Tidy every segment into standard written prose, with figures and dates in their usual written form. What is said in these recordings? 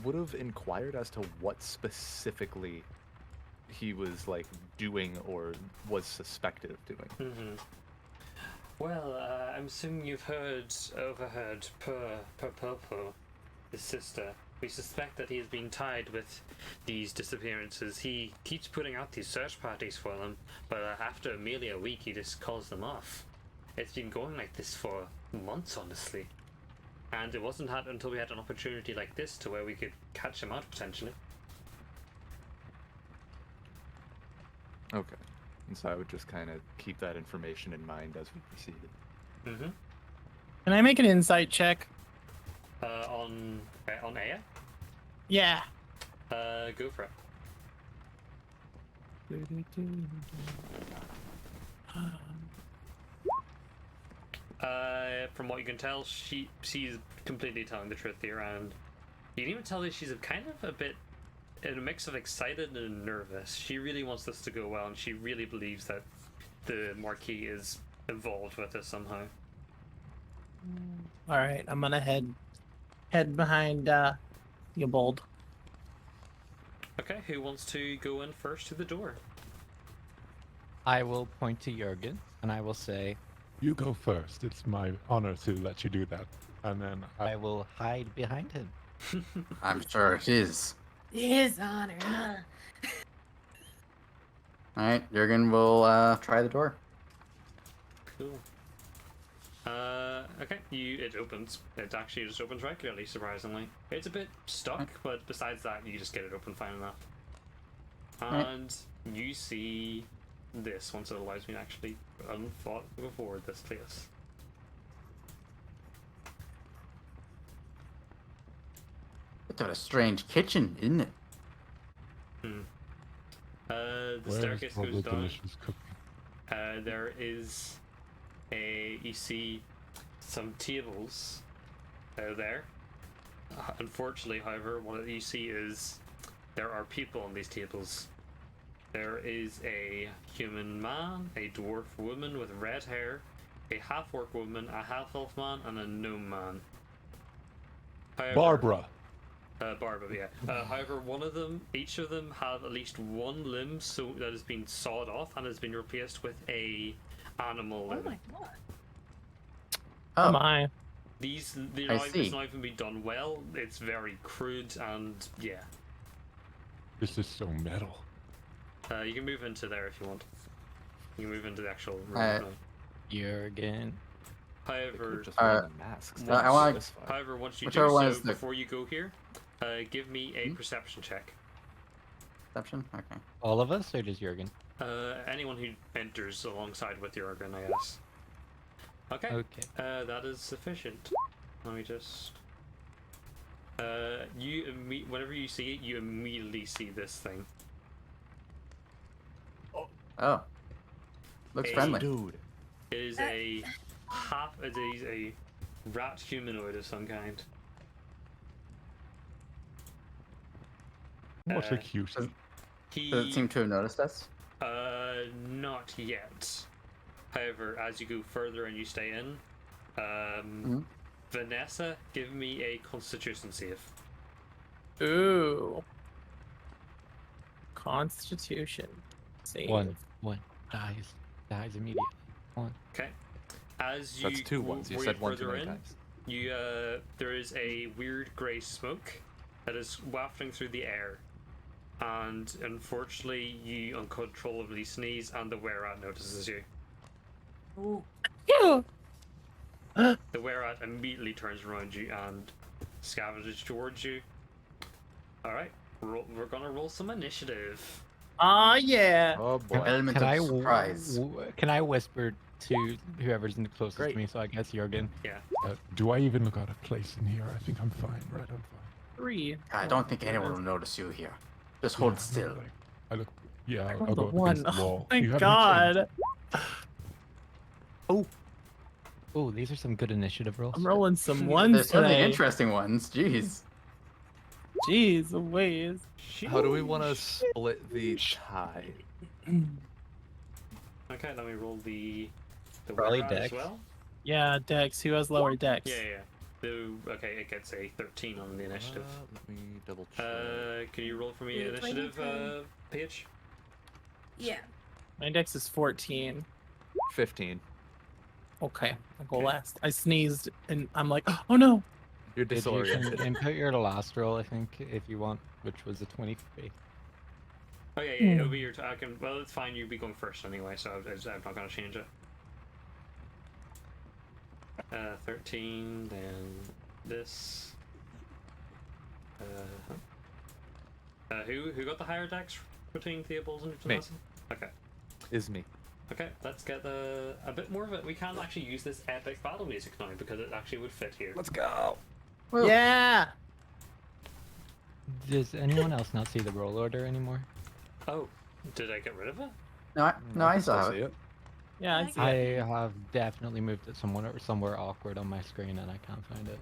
would have inquired as to what specifically he was like doing or was suspected of doing. Mm-hmm. Well, I'm assuming you've overheard Popo, his sister. We suspect that he has been tied with these disappearances. He keeps putting out these search parties for them, but after merely a week, he just calls them off. It's been going like this for months, honestly. And it wasn't until we had an opportunity like this to where we could catch him out, potentially. Okay. And so I would just kind of keep that information in mind as we proceeded. Mm-hmm. Can I make an insight check? On Aya? Yeah. Go for it. From what you can tell, she's completely telling the truth here, and you can even tell that she's a bit in a mix of excited and nervous. She really wants this to go well, and she really believes that the Marquis is involved with this somehow. All right, I'm gonna head behind Yabold. Okay, who wants to go in first to the door? I will point to Jurgen and I will say, You go first. It's my honor to let you do that. And then I will hide behind him. I'm sure it is. His honor, huh? All right, Jurgen will try the door. Cool. Okay, it opens. It actually just opens regularly, surprisingly. It's a bit stuck, but besides that, you just get it open fine enough. And you see this once it allows me to actually forward this place. It's a strange kitchen, isn't it? The where's staircase all the goes down. delicious cooking? There is you see some tables out there. Unfortunately, however, what you see is there are people on these tables. There is a human man, a dwarf woman with red hair, a half-orc woman, a half-elf man, and a gnome man. However, Barbara. Barbara, yeah. However, each of them have at least one limb that has been sawed off and has been replaced with a animal limb. Oh my god. Oh Oh, my. It's not even been done well. It's very crude, and yeah. This is so metal. You can move into there if you want. You can move into the actual room. Alright. now. Jurgen. However, Just wearing the masks. I That's want- this far. however, once you Whichever do one so, is the- before you go here, give me a perception check. Perception? Okay. All of us, or just Jurgen? Anyone who enters alongside with your organ, I guess. Okay. Okay. That is sufficient. Let me just. Whenever you see it, you immediately see this thing. Oh. Looks Hey, friendly. Dude. It is a rat humanoid of some kind. What a cutie. He Does it seem to have noticed us? not yet. However, as you go further and you stay in, Vanessa, give me a Constitution save. Ooh. Constitution. Save. One dies immediately. One. Okay. As you That's two go ones. You way said one too further many in, times. there is a weird grey smoke that is wafting through the air, and unfortunately, you uncontrollably sneeze, and the were-rat notices you. Ooh. Ew. The were-rat immediately turns around you and scavenges towards you. All right, we're gonna roll some initiative. Aw, yeah. Oh boy. Element Can of I surprise. can I whisper to whoever's in the closest Great. to me? So I guess Jurgen. Yeah. Do I even look out of place in here? I think I'm fine, right? I'm fine. 3. I don't think anyone will notice you here. Just hold Yeah, still. I look. Yeah, I'll Rolled go a up 1. against the wall. Oh my You have any change? god. Oh, these are some good initiative rolls. I'm rolling some ones There's so many today. interesting ones. Jeez. Jeez, Louise. How do we want to split the tie? Okay, let me roll the Probably were-rat as Dex. well. Yeah, Dex. Who has lower Dex? Yeah. Okay, it gets a 13 on the initiative. Let me double Can you roll for me Yeah, initiative, 20. Paige? Yeah. My index is 14. 15. Okay, I'll go Okay. last. I sneezed and I'm like, oh no. You're Did you can disoriented. input your last roll, I think, if you want, which was a 23. Oh yeah, it'll be your turn. Well, it's fine. You'll be going first anyway, so I'm not gonna change it. 13, then this. Who got the higher dex between Theobald and Me. Janessa? Okay. Is me. Okay, let's get a bit more of it. We can actually use this epic battle music now because it actually would fit here. Let's go. Well, Yeah. Does anyone else not see the roll order anymore? Oh, did I get rid of it? no, I still have see it. it. Yeah, I see I it. have definitely moved it somewhere awkward on my screen and I can't find it.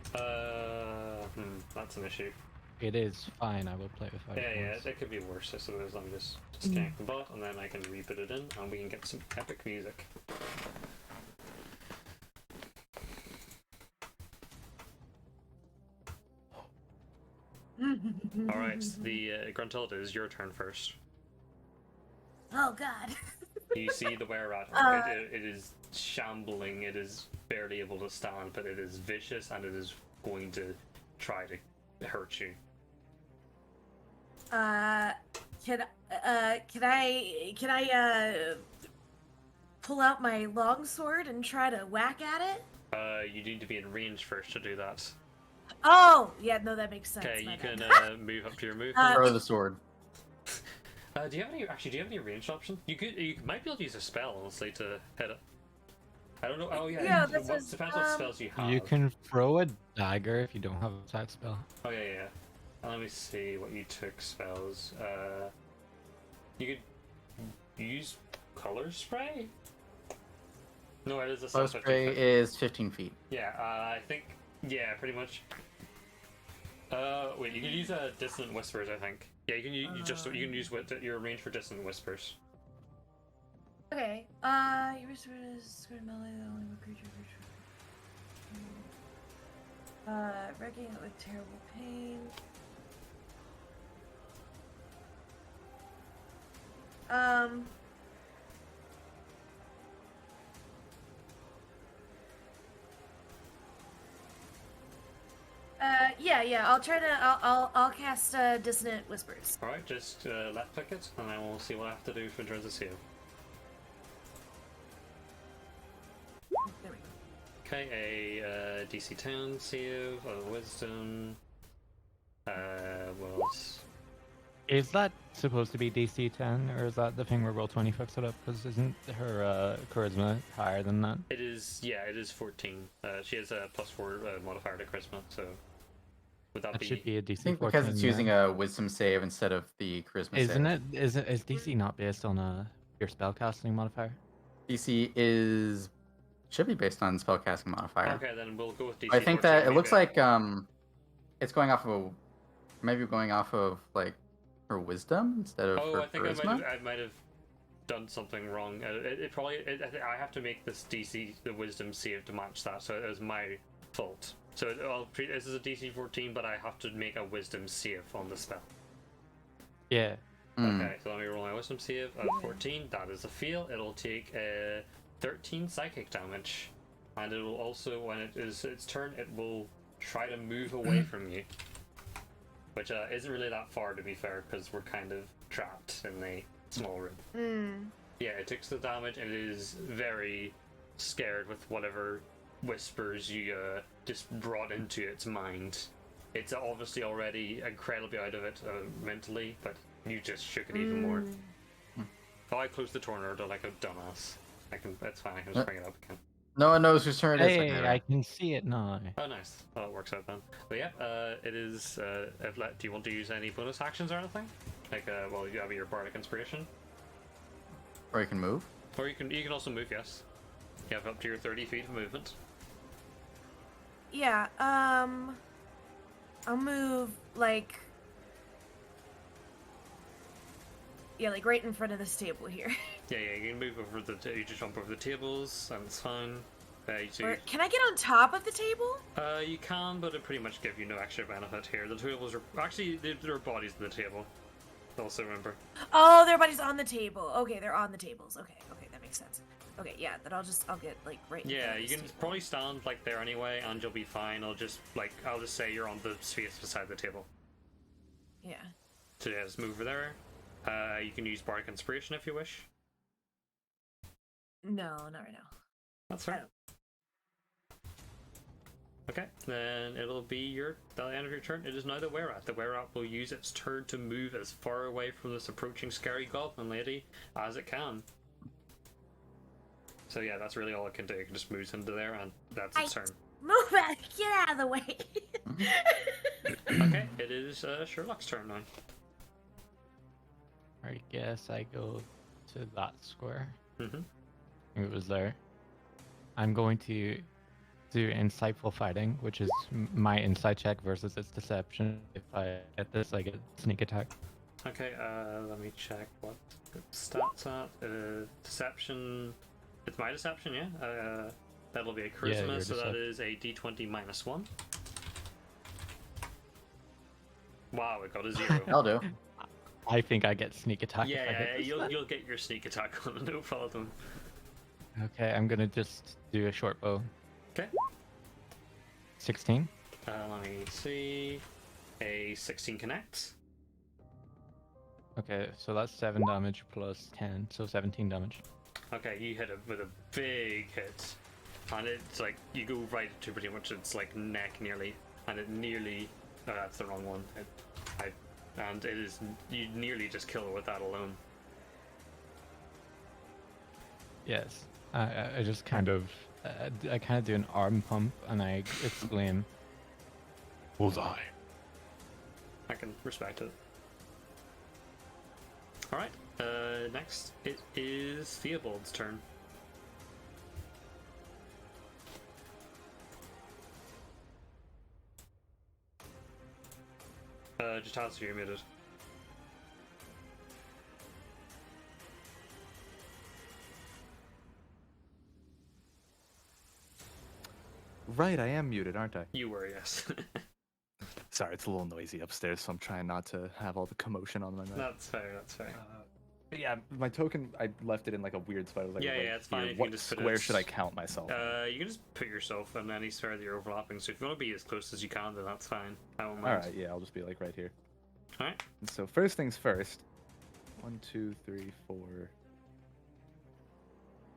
That's an issue. It is fine, I will play without it. Yeah, once. it could be worse. I suppose I'm just disconnect the bot and then I can re-put it in and we can get some epic music. Alright, the Gruntilda, it is your turn first. Oh God. You see the were-rat. It is shambling, it is barely able to stand, but it is vicious and it is going to try to hurt you. Can I pull out my longsword and try to whack at it? You need to be in range first to do that. Oh, yeah, no, that makes sense. Okay, my you bad. can move up to your move. Throw the sword. Do you have any ranged option? You might be able to use a spell honestly to hit it. I don't know. Oh yeah, Yeah, it this depends what spells you have. You can throw a dagger if you don't have a attack spell. Oh yeah. Let me see what you took spells. You could use color spray. No, it is a Close spray is 15 feet. Yeah, I think. Yeah, pretty much. Wait, you can use dissonant whispers. I think. Yeah, you can use you can use your range for dissonant whispers. Okay. Your whisper is square melee, the only one creature. Wrecking it with terrible pain. Yeah. I'll try to. I'll cast dissonant whispers. All right, just left click it, and I will see what I have to do for Dren's save. There we go. Okay, a DC 10 save, a wisdom. What else? Is that supposed to be DC 10, or is that the thing where Roll20 fucks it up? Because isn't her charisma higher than that? It is, yeah, it is 14. She has a +4 modifier to charisma, so would that That be? should be a DC I think 14. because it's using a wisdom save instead of the charisma Isn't save. it? Is DC not based on your spellcasting modifier? DC should be based on spellcasting modifier. Okay, then we'll go with DC. I think 14, that it maybe. looks like it's going off of maybe going off of like her wisdom instead of Oh, her I think charisma. I might have done something wrong. It probably. I have to make this DC the wisdom save to match that, so it was my fault. So this is a DC 14, but I have to make a wisdom save on the spell. Yeah. Okay, so let me roll my wisdom save of 14. That is a fail. It'll take 13 psychic damage, and it will also, when it is its turn, it will try to move away from you, which isn't really that far to be fair, because we're kind of trapped in a small room. Yeah, it takes the damage, and it is very scared with whatever whispers you just brought into its mind. It's obviously already incredibly out of it mentally, but you just shook it even more. Oh, I closed the torn order like a dumbass. That's fine. I can just bring it up again. No one knows whose turn it is. Hey, Okay, I can see it now. Oh, nice. Oh, it works out then. But yeah, it is. Do you want to use any bonus actions or anything? Like, well, you have your bardic inspiration, or you can move. or you can also move. Yes, you have up to your 30 feet of movement. Yeah. I'll move like. Yeah, like right in front of this table here. Yeah, you can move over you just jump over the tables, and it's fine. Can I get on top of the table? You can, but it pretty much give you no extra benefit here. The tables are actually there are bodies on the table. Also remember. Oh, their bodies on the table. Okay, they're on the tables. Okay, that makes sense. Okay, yeah, then I'll get like right. Yeah, in you front of can this probably stand like there anyway, and you'll be fine. I'll just say you're on the space beside the table. table. Yeah. So yeah, just move over there. You can use Bardic Inspiration if you wish. No, not right now. That's right. Okay, then it'll be the end of your turn. It is now the were-rat. The were-rat will use its turn to move as far away from this approaching scary goblin lady as it can. So yeah, that's really all it can do. It can just move into there, and that's its turn. Move back! Get out of the way! Okay, it is Sherlock's turn now. I guess I go to that square. Mm-hmm. It was there. I'm going to do insightful fighting, which is my insight check versus its deception. If I get this, I get sneak attack. Okay, let me check what stats at. Deception. It's my deception, yeah. That'll be a charisma, your so that deception. is a d20 minus 1. Wow, it got a 0. I'll do. I think I get sneak attack. Yeah, if I hit yeah, this. you'll get your sneak attack on, no problem. Okay, I'm gonna just do a short bow. Okay. 16. Let me see. A 16 connects. Okay, so that's 7 damage plus 10, so 17 damage. Okay, you hit it with a big hit. And it's like, you go right to pretty much its like neck nearly. And it nearly, that's the wrong one. And it is, you nearly just kill it with that alone. Yes. I just kind of do an arm pump and I exclaim, Bullseye. I can respect it. Alright, next it is Theobald's turn. Just ask if you're muted. Right, I am muted, aren't I? You were, yes. Sorry, it's a little noisy upstairs, so I'm trying not to have all the commotion on my mic. That's fair, that's fair. But yeah, my token, I left it in like a weird spot. I was like, Yeah, right yeah, it's fine here. if you What just put square it- should I count myself? You can just put yourself in any sphere that you're overlapping, so if you want to be as close as you can, then that's fine. I won't mind. Alright, yeah, I'll just be like right here. Alright. So first things first. 1, 2, 3, 4,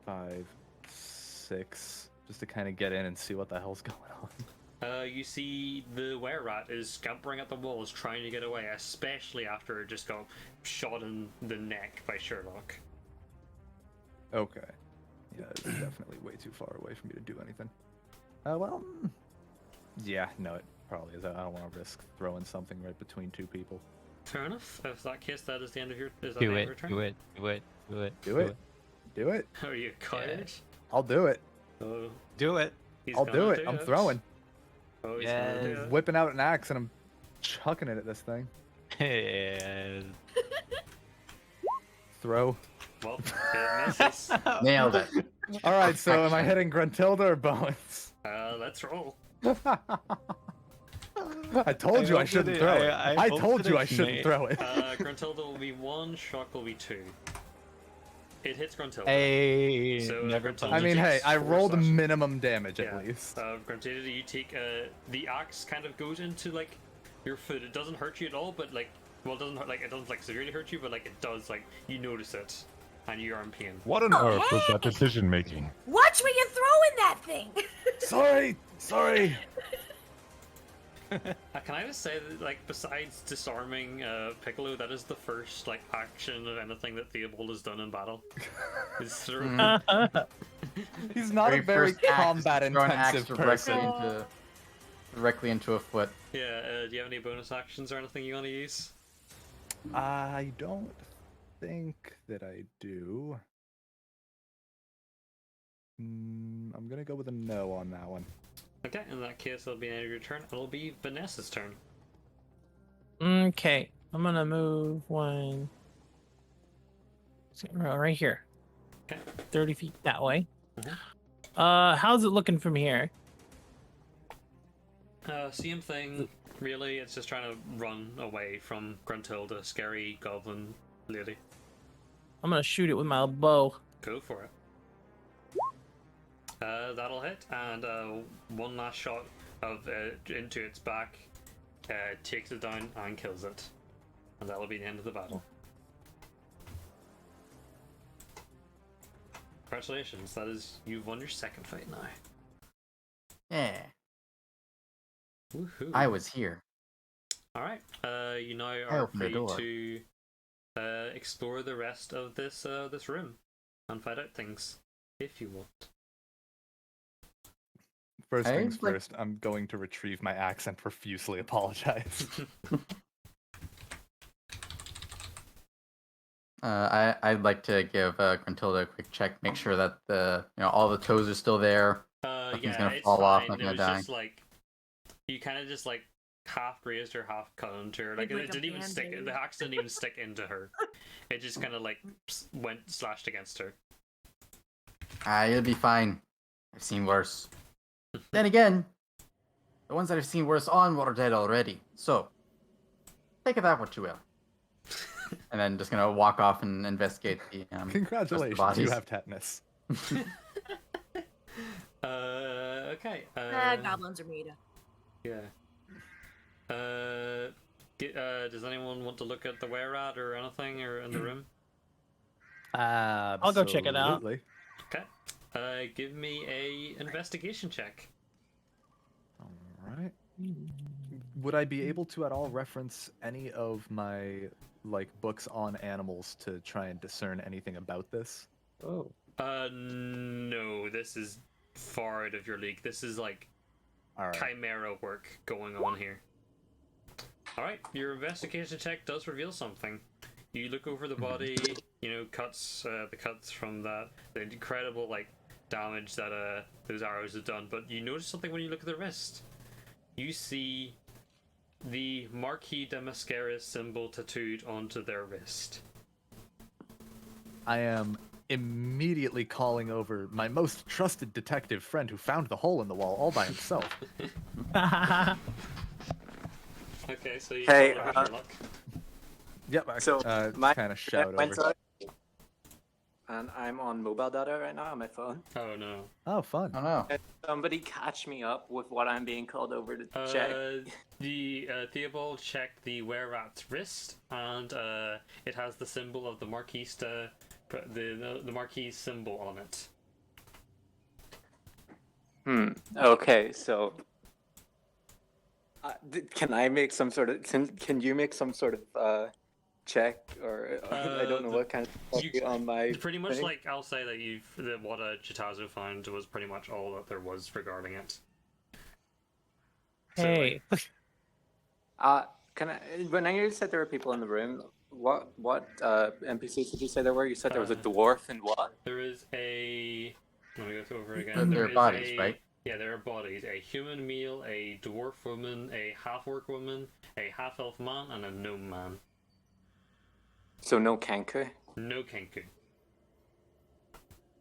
5, 6. Just to kind of get in and see what the hell's going on. You see the were-rat is scampering at the walls trying to get away, especially after it just got shot in the neck by Sherlock. Okay. Yeah, it's definitely way too far away for me to do anything. Yeah, no, it probably is. I don't want to risk throwing something right between two people. Fair enough. If that case, that is the end of your turn. do it, do it, do it, do it, Do it. Do it. Are you excited? I'll do it. Oh, Do it. he's I'll gonna do it. I'm throwing. Oh, he's gonna do Yes. it. Whipping out an axe and I'm chucking it at this thing. Yes. Throw. Well, it misses. Nailed it. All right, so am I hitting Gruntilda or Bones? Let's roll. I told you I hope shouldn't that throw it- it. I I hope told that you I it's shouldn't me. throw it. Gruntilda will be 1, Shock will be 2. It hits Gruntilda. Hey, So, never Gruntilda I mean, hey, takes I 4 rolled slashing. minimum damage at Yeah. least. Gruntilda, you take the axe kind of goes into like your foot. It doesn't hurt you at all, but like, well, it doesn't hurt, like it doesn't like severely hurt you, but like it does, like you notice it, and you are in pain. What on Oh, earth was hey! that decision making? Watch where you're throwing that thing! Sorry. Can I just say that, like, besides disarming Piccolo, that is the first like action of anything that Theobald has done in battle. Is throw- He's not a very first axe, combat throw an axe intensive directly person. directly into a foot. Yeah. Do you have any bonus actions or anything you want to use? I don't think that I do. I'm gonna go with a no on that one. Okay, in that case, it'll be the end of your turn. It'll be Vanessa's turn. Okay, I'm gonna move one right here. Okay. 30 feet that way. Mhm. How's it looking from here? Same thing, really. It's just trying to run away from Gruntilda, scary goblin lady. I'm gonna shoot it with my bow. Go for it. That'll hit, and one last shot of into its back takes it down and kills it. And that'll be the end of the battle. Congratulations, that is, you've won your second fight now. Yeah, Woohoo. I was here. Alright, you now I are opened the free door. to explore the rest of this this room and find out things, if you want. First Hey, things like- first, I'm going to retrieve my axe and profusely apologize. I'd like to give Gruntilda a quick check, make sure that all the toes are still there. Nothing's Yeah, gonna it's fall off, fine. not It gonna was die. just like, you kind of just like half grazed her, half cut into her. Like, Like it a didn't even stick. Band-Aid. The axe didn't even stick into her. It just kind of like went slashed against her. You'll be fine. I've seen worse. Then again, the ones that I've seen worse on were dead already. So, take it that what you will. And then just gonna walk off and investigate the Congratulations, you bodies. have tetanus. Okay. Goblins are made. Yeah. Does anyone want to look at the were-rat or anything or in the room? I'll go check it out. Okay. Give me a investigation check. All right. Would I be able to at all reference any of my books on animals to try and discern anything about this? Oh. No, this is far out of your league. This is like All right. chimera work going on here. Alright, your investigation check does reveal something. You look over the body, cuts, the cuts from the incredible, damage that those arrows have done, but you notice something when you look at the wrist. You see the Marquis de Maschera symbol tattooed onto their wrist. I am immediately calling over my most trusted detective friend who found the hole in the wall all by himself. Okay, so you Hey, call over Sherlock. Yep, I So, my kind of shout went over. out, and I'm on mobile data right now on my phone. Oh no. Oh, fun. Oh no. Can somebody catch me up with what I'm being called over to check? The Theobald checked the were-rat's wrist, and it has the symbol of the Marquis, the Marquis symbol on it. Okay, so can I make some sort of? Can you make some sort of check, or I don't know what kind of check on my? Pretty much thing? I'll say that what Chitazo found was pretty much all that there was regarding it. Hey. Can I? When you said there were people in the room, what NPCs did you say there were? You said there was a dwarf and what? There is a. Let me go through over again. They're There is bodies, right? Yeah, there are bodies. A human male, a dwarf woman, a half-orc woman, a half-elf man, and a gnome man. So no Kenku. No Kenku.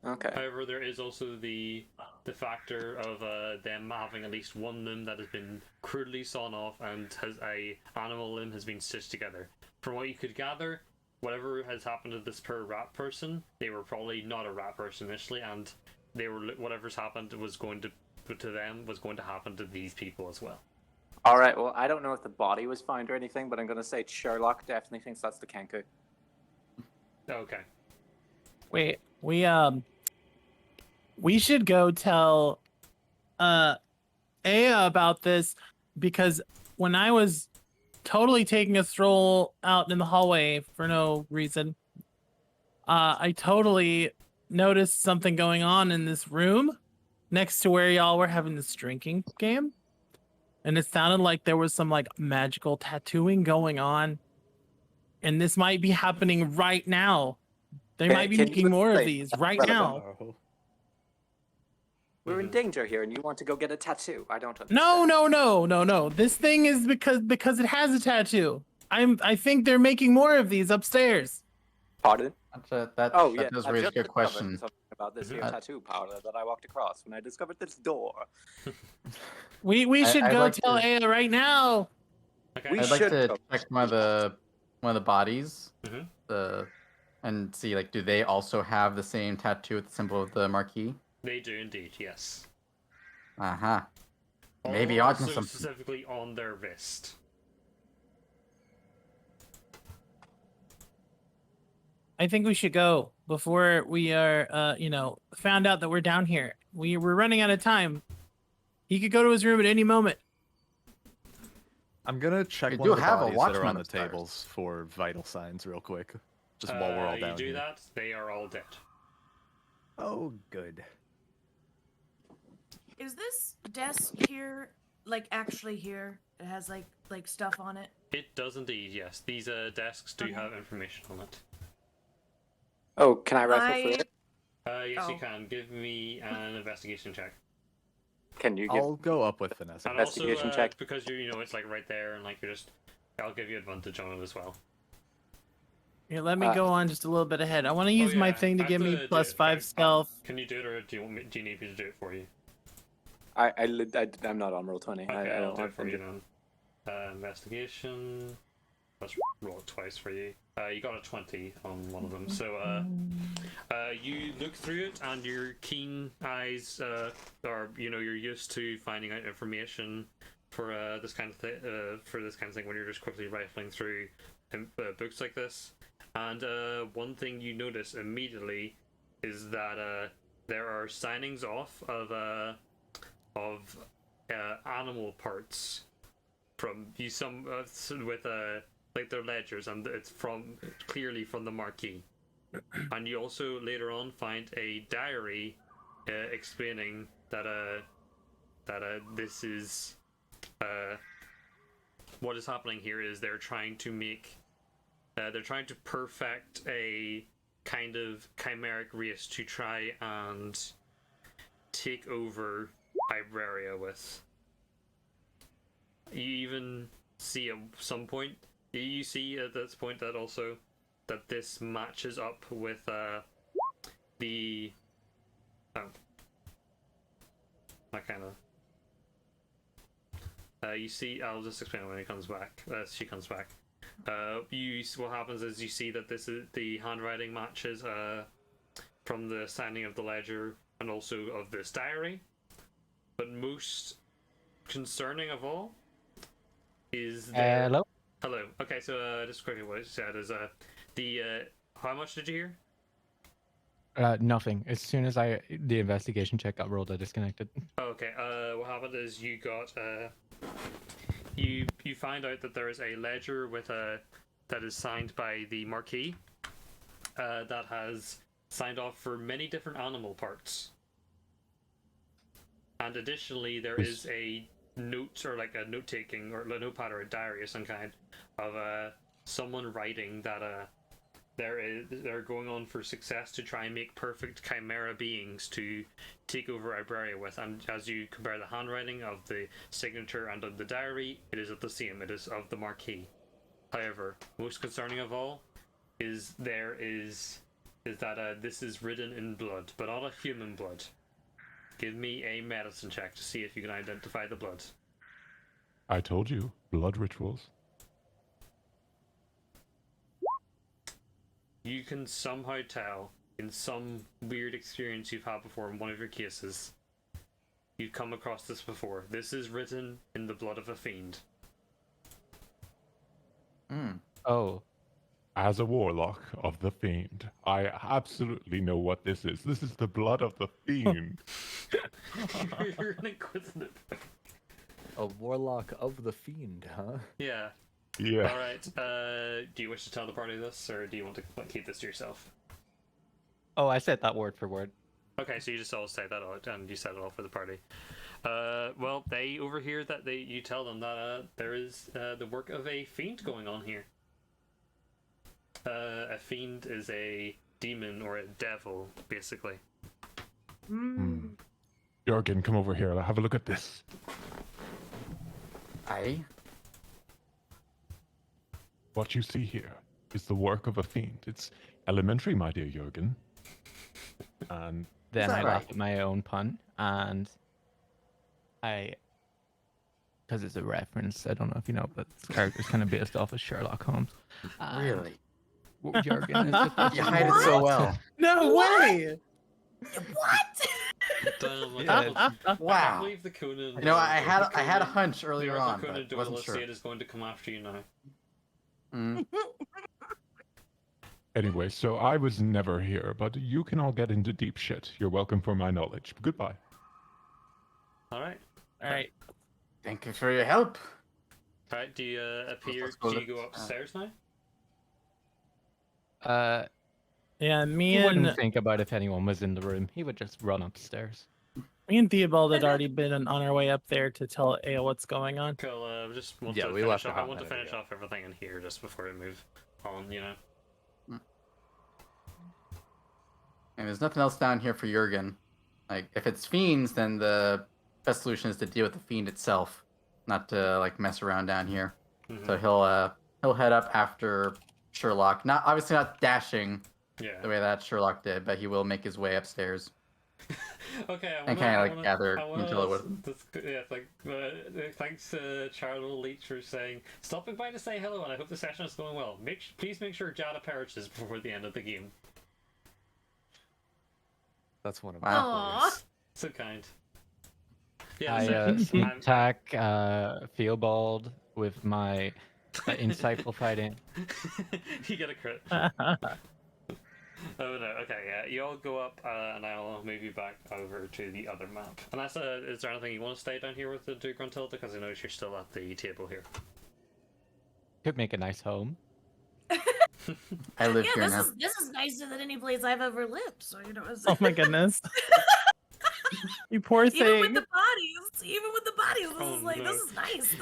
Okay. However, there is also the factor of them having at least one limb that has been crudely sawn off and has a animal limb has been stitched together. From what you could gather, whatever has happened to this poor rat person, they were probably not a rat person initially, and they were whatever's happened was going to happen to these people as well. All right. Well, I don't know if the body was found or anything, but I'm gonna say Sherlock definitely thinks that's the Kenku. Okay. Wait, we should go tell Aya about this, because when I was totally taking a stroll out in the hallway for no reason, I totally noticed something going on in this room next to where y'all were having this drinking game, and it sounded like there was some magical tattooing going on, and this might be happening right now. They might be Can you making more of explain? these right now. Oh. We're in danger here, and you want to go get a tattoo. I don't understand. No. This thing is because it has a tattoo. I think they're making more of these upstairs. Pardon? That Oh yeah. does I've raise a just good discovered question. something about this here tattoo parlor that I walked across when I discovered this door. We should I'd go like tell to- Aya right now. Okay. I'd like should to go. check one of the bodies. Mhm. And see, like, do they also have the same tattoo with the symbol of the Marquis? They do indeed, yes. Uh-huh. Maybe onto Also something. specifically on their wrist. I think we should go before we are, found out that we're down here. We're running out of time. He could go to his room at any moment. I'm gonna check We one do of the have a bodies that are watchman on the upstairs. tables for vital signs real quick. Just while we're all You down do here. that, they are all dead. Oh, good. Is this desk here, like, actually here? It has, like stuff on it? It does indeed, yes. These desks do have information on it. Oh, can I rifle through it? Yes, you Oh. can. Give me an investigation check. Can you give? I'll go up with Vanessa. And also, Investigation check. because it's like right there, and like you're just, I'll give you advantage on it as well. Here, let me go on just a little bit ahead. I want to use Oh, my yeah, thing to I give have me do plus it. 5 stealth. Can you do it, or do you need me to do it for you? I'm not on roll 20. Okay, I I'll don't do it want for to you do. then. Investigation. Let's roll it twice for you. You got a 20 on one of them. So you look through it, and your keen eyes are you're used to finding out information for this kind of thing when you're just quickly rifling through books like this. And one thing you notice immediately is that there are signings off of animal parts from you with like their ledgers, and it's clearly from the Marquis. And you also later on find a diary explaining that this is what is happening here is they're trying to perfect a kind of chimeric race to try and take over Iberia with. You even see at some point, you see at this point that also that this matches up with the that kind of you see, I'll just explain it when he comes back. She comes back. What happens is you see that this is the handwriting matches from the signing of the ledger and also of this diary. But most concerning of all is Hello? Hello. Okay, so just quickly what it said is how much did you hear? Nothing. As soon as the investigation check got rolled, I disconnected. Oh, okay. What happened is you got you find out that there is a ledger with that is signed by the Marquis that has signed off for many different animal parts. And additionally, there is a note, or like a note-taking, or a notepad, or a diary of some kind, of someone writing that they're going on for success to try and make perfect chimera beings to take over Iberia with. And as you compare the handwriting of the signature and of the diary, it is of the same. It is of the Marquis. However, most concerning of all is that this is written in blood, but not a human blood. Give me a medicine check to see if you can identify the blood. I told you, blood rituals. You can somehow tell, in some weird experience you've had before in one of your cases, you've come across this before. This is written in the blood of a fiend. Oh. As a warlock of the fiend, I absolutely know what this is. This is the blood of the fiend. You're an inquisitive. A warlock of the fiend, huh? Yeah. Yeah. Alright, do you wish to tell the party this, or do you want to keep this to yourself? Oh, I said that word for word. Okay, so you just all say that out, and you said it all for the party. Well, they overhear that you tell them that there is the work of a fiend going on here. A fiend is a demon or a devil, basically. Jorgen, come over here. Have a look at this. Aye. What you see here is the work of a fiend. It's elementary, my dear Jorgen. And Then that I right? laugh at my own pun, and because it's a reference, I don't know if you know, but this character's kind of based off of Sherlock Holmes. And Really? Jurgen is supposed You to hide be it so able to- well. No What? way! What? Damn, I Yeah, can't Wow. believe the Conan. You know, I the had a Conan- hunch the earlier Arthur on, Conan but Doyle wasn't sure. estate is going to come after you now. Mm. anyway, so I was never here, but you can all get into deep shit. You're welcome for my knowledge. Goodbye. All right. All right. Thank you for your help. All right. Do you appear? let's go Do you look- go upstairs now? Yeah, he wouldn't think about if anyone was in the room. He would just run upstairs. me and Theobald had already been on our way up there to tell Aya what's going on. Cool. Just want Yeah, to we finish left a off. I hot want to minute finish ago. off everything in here just before we move on. You know. And there's nothing else down here for Jurgen. Like, if it's fiends, then the best solution is to deal with the fiend itself, not to like mess around down here. Mhm. So he'll head up after Sherlock. Not obviously not dashing Yeah. the way that Sherlock did, but he will make his way upstairs. Okay, And kinda, like, gather Matilda with him. Yeah, it's like, thanks, Charles Leach, for saying, stopping by to say hello, and I hope the session is going well. Please make sure Jada perishes before the end of the game. That's one of Wow. my Aw. players. So kind. Yeah, I so, sneak I'm- attack Theobald with my insightful fighting. you get a crit. Oh no, okay, yeah. You all go up, and I'll move you back over to the other map. And that's, is there anything you want to stay down here with the Duke Gruntilda? Because I notice you're still at the table here. Could make a nice home. I live Yeah, here this now. is nicer than any place I've ever lived. So you know, it's Oh my goodness. You poor even with thing. the bodies, this Oh, is like no. this is nice.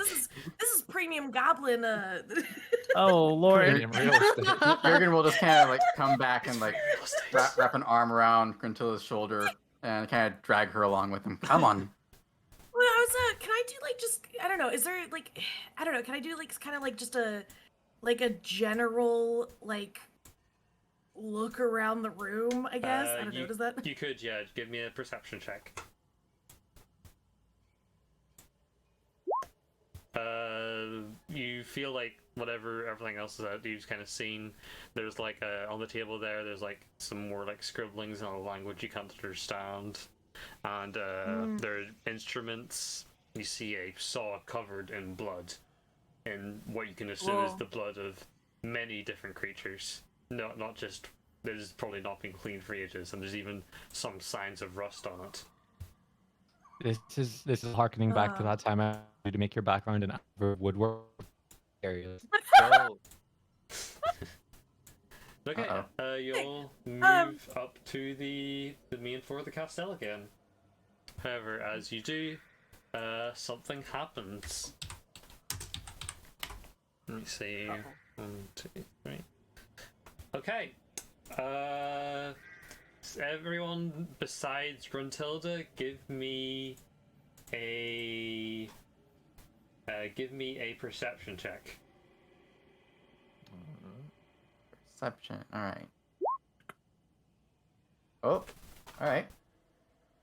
This is premium goblin. Oh lord. Premium real estate. Jurgen will just kind of like come back and like wrap an arm around Gruntilla's shoulder and kind of drag her along with him. Come on. Well, I was can I do like just I don't know. Is there like I don't know. Can I do like kind of like just a general like look around the room? I guess I don't know. Does that? You could, yeah. Give me a perception check. You feel like whatever everything else is out, you've kind of seen. There's like on the table there. There's like some more like scribblings in a language you can't understand, and there are instruments. You see a saw covered in blood, in what you can assume is Whoa. the blood of many different creatures. Not just. This has probably not been cleaned for ages, and there's even some signs of rust on it. This is harkening back to that time I had to make your background in other woodwork areas. Oh, Okay, Uh-oh. you'll move up to the main floor of the castle again. However, as you do, something happens. Let me see. 1, 2, 3. Okay. Everyone besides Gruntilda, give me a perception check. Perception. All right. Oh, all right.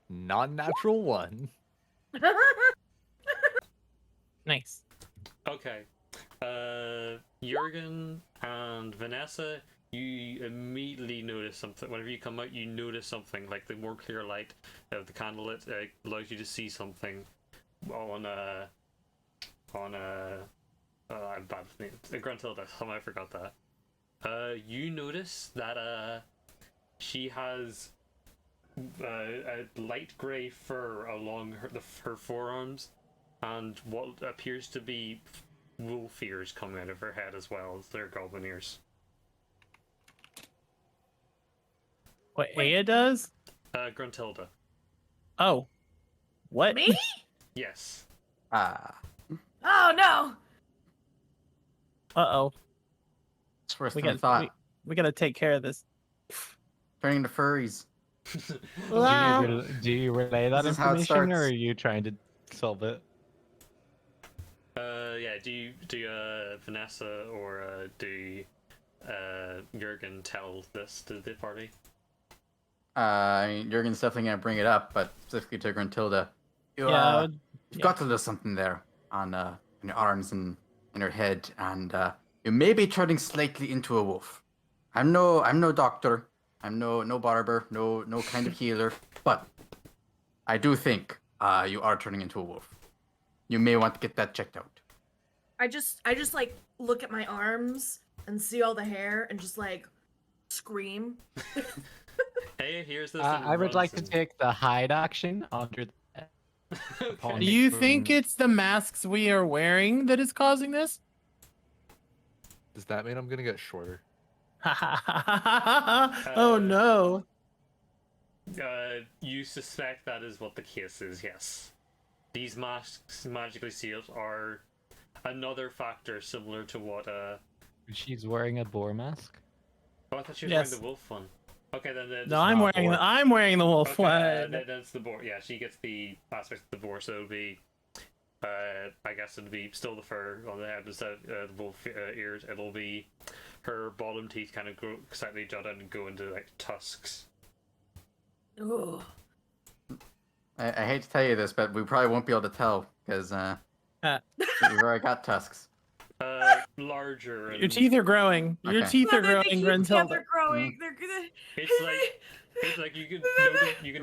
non-natural one. Nice. Okay. Jurgen and Vanessa, you immediately notice something. Whenever you come out, you notice something. Like the more clear light of the candlelit allows you to see something on I'm bad with names. Gruntilda. Somehow I forgot that. You notice that she has a light grey fur along her forearms, and what appears to be wolf ears coming out of her head as well as their goblin ears. What Aya does? Gruntilda. Oh. What? Me? Yes. Ah, Oh no! Uh-oh. it's worse We than I got thought. we gotta take care of this. Turning into furries. Wow. Do you relay that This is how it information, or starts. are you trying to solve it? Yeah, do Vanessa or do Jurgen tell this to the party? I mean, Jurgen's definitely gonna bring it up, but specifically to Gruntilda. You, Yeah, you've got a little something there on your arms and in your head, and you may be turning slightly into a wolf. I'm no doctor. I'm no barber. No kind of healer. But I do think you are turning into a wolf. You may want to get that checked out. I just like look at my arms and see all the hair and just like scream. Hey, here's this. I would like to take the hide action under the Okay. do you think it's the masks we are wearing that is causing this? Does that mean I'm gonna get shorter? Oh no. You suspect that is what the case is, yes. These masks magically sealed are another factor similar to what She's wearing a boar mask. Oh, I thought she was Yes. wearing the wolf one. Okay, then No, I'm wearing the wolf okay, one. then it's the boar. Yeah, she gets the aspect of the boar, so it'll be I guess it'll be still the fur on the head instead of the wolf ears. It'll be her bottom teeth kind of grow slightly jut out and go into like tusks. Ugh. I hate to tell you this, but we probably won't be able to tell because you've already got tusks. Larger. And Your teeth are growing. Your Okay. teeth are Well, they growing, keep- yeah, Gruntilda. they're growing. They're gonna. It's like you can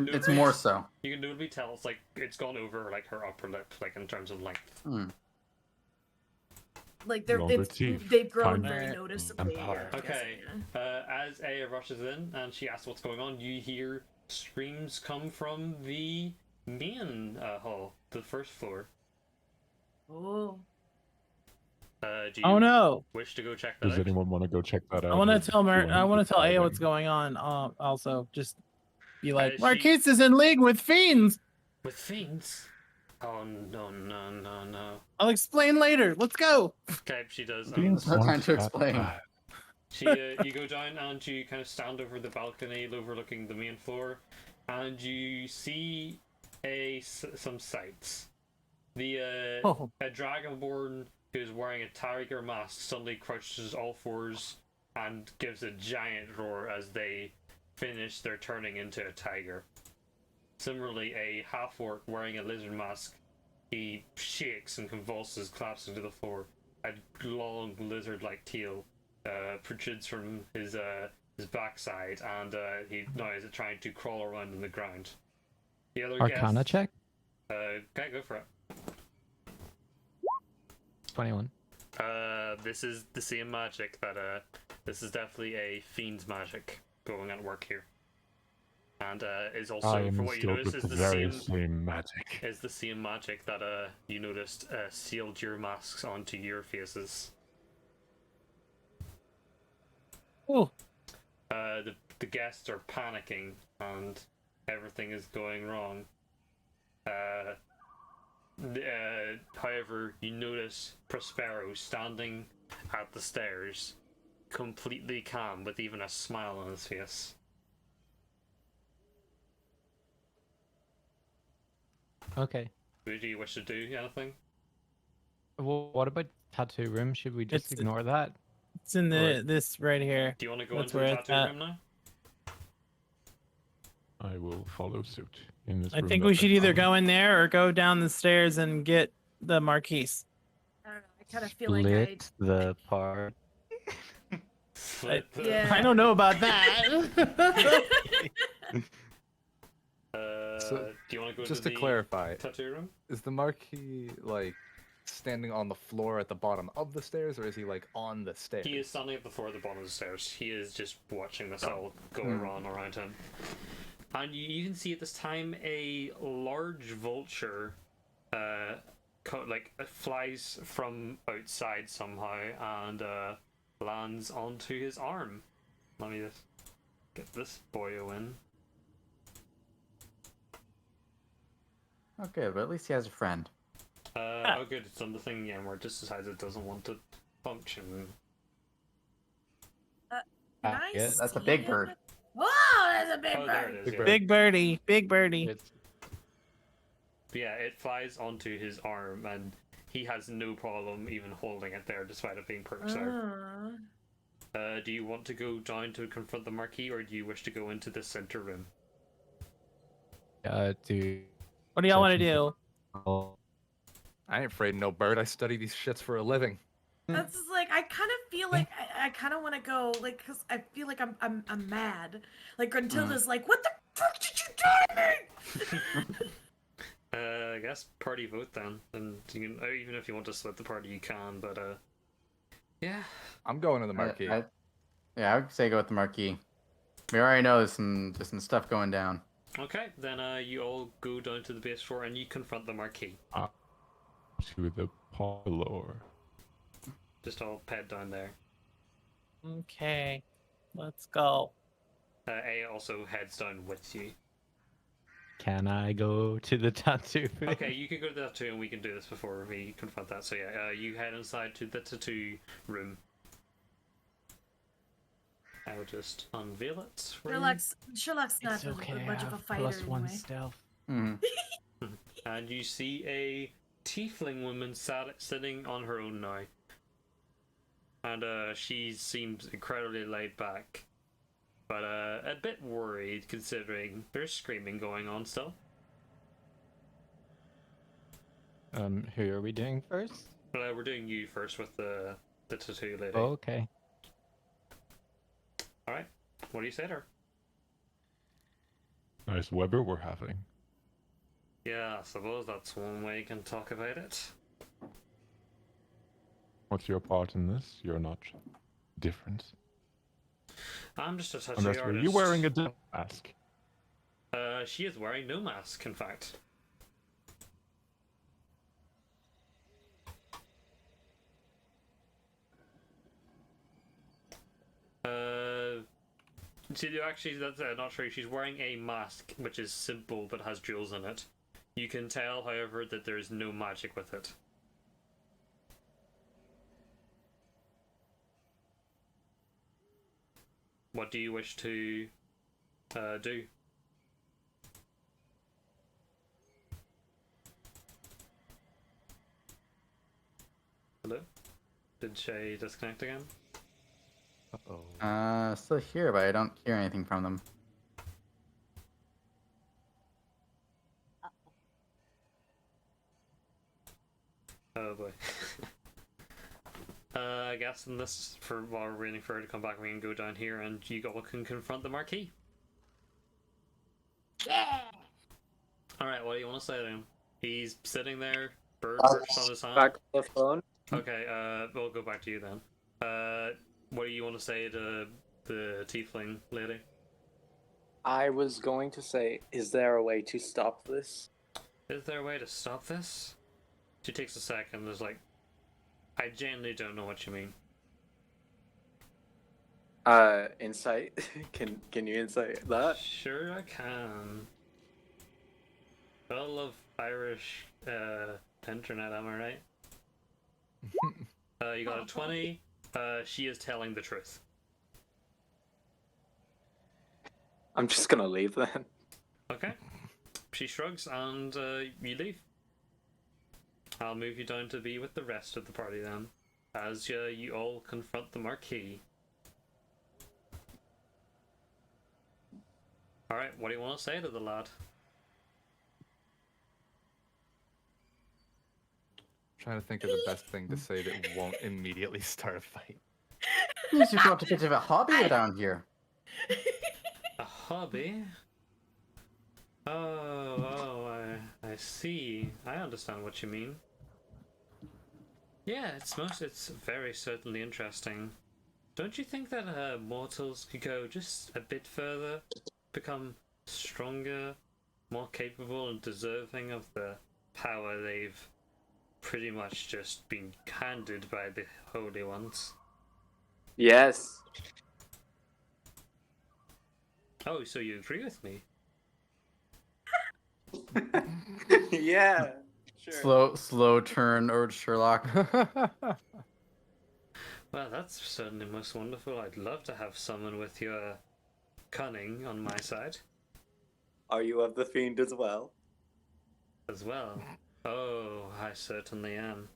notice, It's more so. You can notably tell it's like it's gone over like her upper lip, like in terms of length. Like Longer teeth, they've grown time very and noticeably. power. Yeah, Okay. yeah. As Aya rushes in and she asks what's going on, you hear screams come from the main hall, the first floor. Oh. Do you Oh no. wish to go check that Does out? anyone want to go check that out? I want or to tell do you I want to tell Aya decide what's then? going on. Also, just be like, she- Marquis is in league with fiends. With fiends? Oh no. I'll explain later. Let's go. Okay, she does. Beans no time aren't to that explain. bad. You go down and you kind of stand over the balcony overlooking the main floor, and you see some sights. A dragonborn who's wearing a tiger mask suddenly crouches all fours and gives a giant roar as they finish their turning into a tiger. Similarly, a half-orc wearing a lizard mask, he shakes and convulses, collapsing to the floor. A long lizard-like tail protrudes from his backside, and he now is trying to crawl around on the ground. The other Arcana guest, check. Okay, go for it. 21. This is the same magic that this is definitely a fiend's magic going at work here, and is also I from am what you still notice with is the the very same. same magic. Is the same magic that you noticed sealed your masks onto your faces. Oh, The guests are panicking and everything is going wrong. However, you notice Prospero standing at the stairs, completely calm with even a smile on his face. Okay. Do you wish to do anything? Well, what about tattoo room? Should we just It's- ignore that? it's in this right here. Do you want to go That's into the where it's tattoo at. room now? I will follow suit in this I room think that we should I either found. go in there or go down the stairs and get the Marquis. I don't know. I kind of feel like Split the part. Split the- Yeah. I don't know about that. So, do you want to go just into to the clarify, tattoo room? is the Marquis like standing on the floor at the bottom of the stairs, or is he like on the stairs? He is standing at the floor at the bottom of the stairs. He is just watching this all go on around him. And you even see at this time a large vulture flies from outside somehow and lands onto his arm. Let me just get this boyo in. Okay, but at least he has a friend. Oh good, it's on the thing again where it just decides it doesn't want to function. Nice. That's a big bird. Whoa, that's a big Oh, there bird. it is. Big yeah. bird. Big birdie, big birdie. It's Yeah, it flies onto his arm, and he has no problem even holding it there, despite it being perched there. Do you want to go down to confront the Marquis, or do you wish to go into the center room? to. What do y'all want to searching do? for- I ain't afraid of no bird. I study these shits for a living. That's just like I kind of feel like I kind of want to go like because I feel like I'm mad. Like Gruntilda's like, what the fuck did you do to me? I guess party vote then, and you can, even if you want to split the party, you can. But yeah. I'm going to the Marquis. Yeah, I would say go with the Marquis. We already know there's some stuff going down. Okay, then you all go down to the base floor and you confront the Marquis. To the parlor. Just all head down there. Okay, let's go. A also heads down with you. Can I go to the tattoo? Okay, you can go to that too, and we can do this before we confront that. So yeah, you head inside to the tattoo room. I will just unveil it for you. Sherlock's not It's okay. much I of a have fighter +1 anyway. stealth. And you see a tiefling woman sitting on her own now. And she seems incredibly laid back. But a bit worried considering there's screaming going on still. Who are we doing first? We're doing you first with the tattoo lady. Oh, okay. Alright, what do you say to her? Nice weather we're having. Yeah, I suppose that's one way you can talk about it. What's your part in this? You're not different. I'm just a tattoo Unless artist. you're wearing a death mask. She is wearing no mask, in fact. Actually, that's not true. She's wearing a mask, which is simple but has jewels in it. You can tell, however, that there is no magic with it. What do you wish to do? Hello? Did Shay disconnect again? Uh-oh. Still here, but I don't hear anything from them. Oh boy. I guess in this, for while we're waiting for her to come back, we can go down here and you all can confront the Marquis. Yeah. Alright, what do you want to say to him? He's sitting there, bird perched on his hand. Back on the phone. Okay, we'll go back to you then. What do you want to say to the tiefling lady? I was going to say, is there a way to stop this? Is there a way to stop this? She takes a second, there's like, I genuinely don't know what you mean. Insight. Can you insight that? Sure I can. I love Irish internet, am I right? You got a 20. She is telling the truth. I'm just gonna leave then. Okay. She shrugs and you leave. I'll move you down to be with the rest of the party then, as you all confront the Marquis. Alright, what do you want to say to the lad? Trying to think of the best thing to say that won't immediately start a fight. You've got a bit of a hobby down here. A hobby? I see. I understand what you mean. Yeah, it's very certainly interesting. Don't you think that mortals could go just a bit further, become stronger, more capable and deserving of the power they've pretty much just been handed by the Holy Ones? Yes. Oh, so you agree with me? Yeah. Sure. Slow turn over to Sherlock. Well, that's certainly most wonderful. I'd love to have someone with your cunning on my side. Are you of the fiend as well? As well. Oh, I certainly am.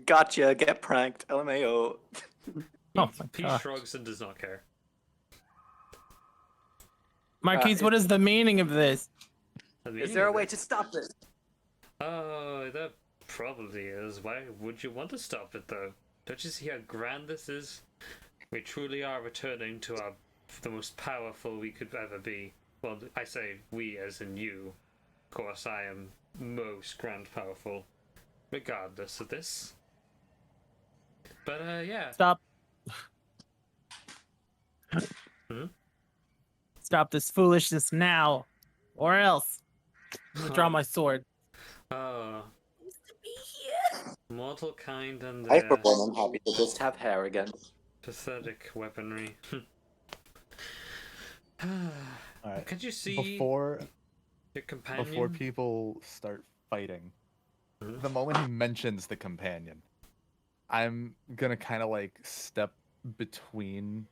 Gotcha. Get pranked. LMAO. Oh my He god. shrugs and does not care. Marquis, what is the meaning of this? The Is meaning there a of way it- to stop this? Oh, that probably is. Why would you want to stop it, though? Don't you see how grand this is? We truly are returning to the most powerful we could ever be. Well, I say we as in you. Of course, I am most grand powerful, regardless of this. But, yeah. Stop. Hmm? Stop this foolishness now, or else. I'm gonna draw my sword. Oh, Used to be here. mortal kind and I, for one, am happy to just have hair again. pathetic weaponry. Alright. Could you see Before your companion? before people start fighting, Mhm. the moment he mentions the companion, I'm gonna kind of like step between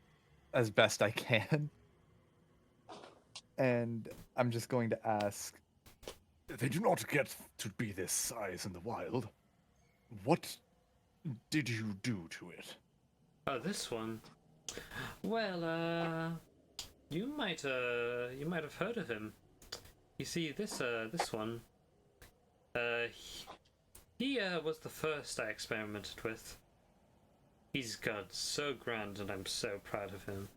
as best I can, and I'm just going to ask. They do not get to be this size in the wild. What did you do to it? Oh, this one. Well, you might have heard of him. You see, this one. He was the first I experimented with. He's got so grand, and I'm so proud of him.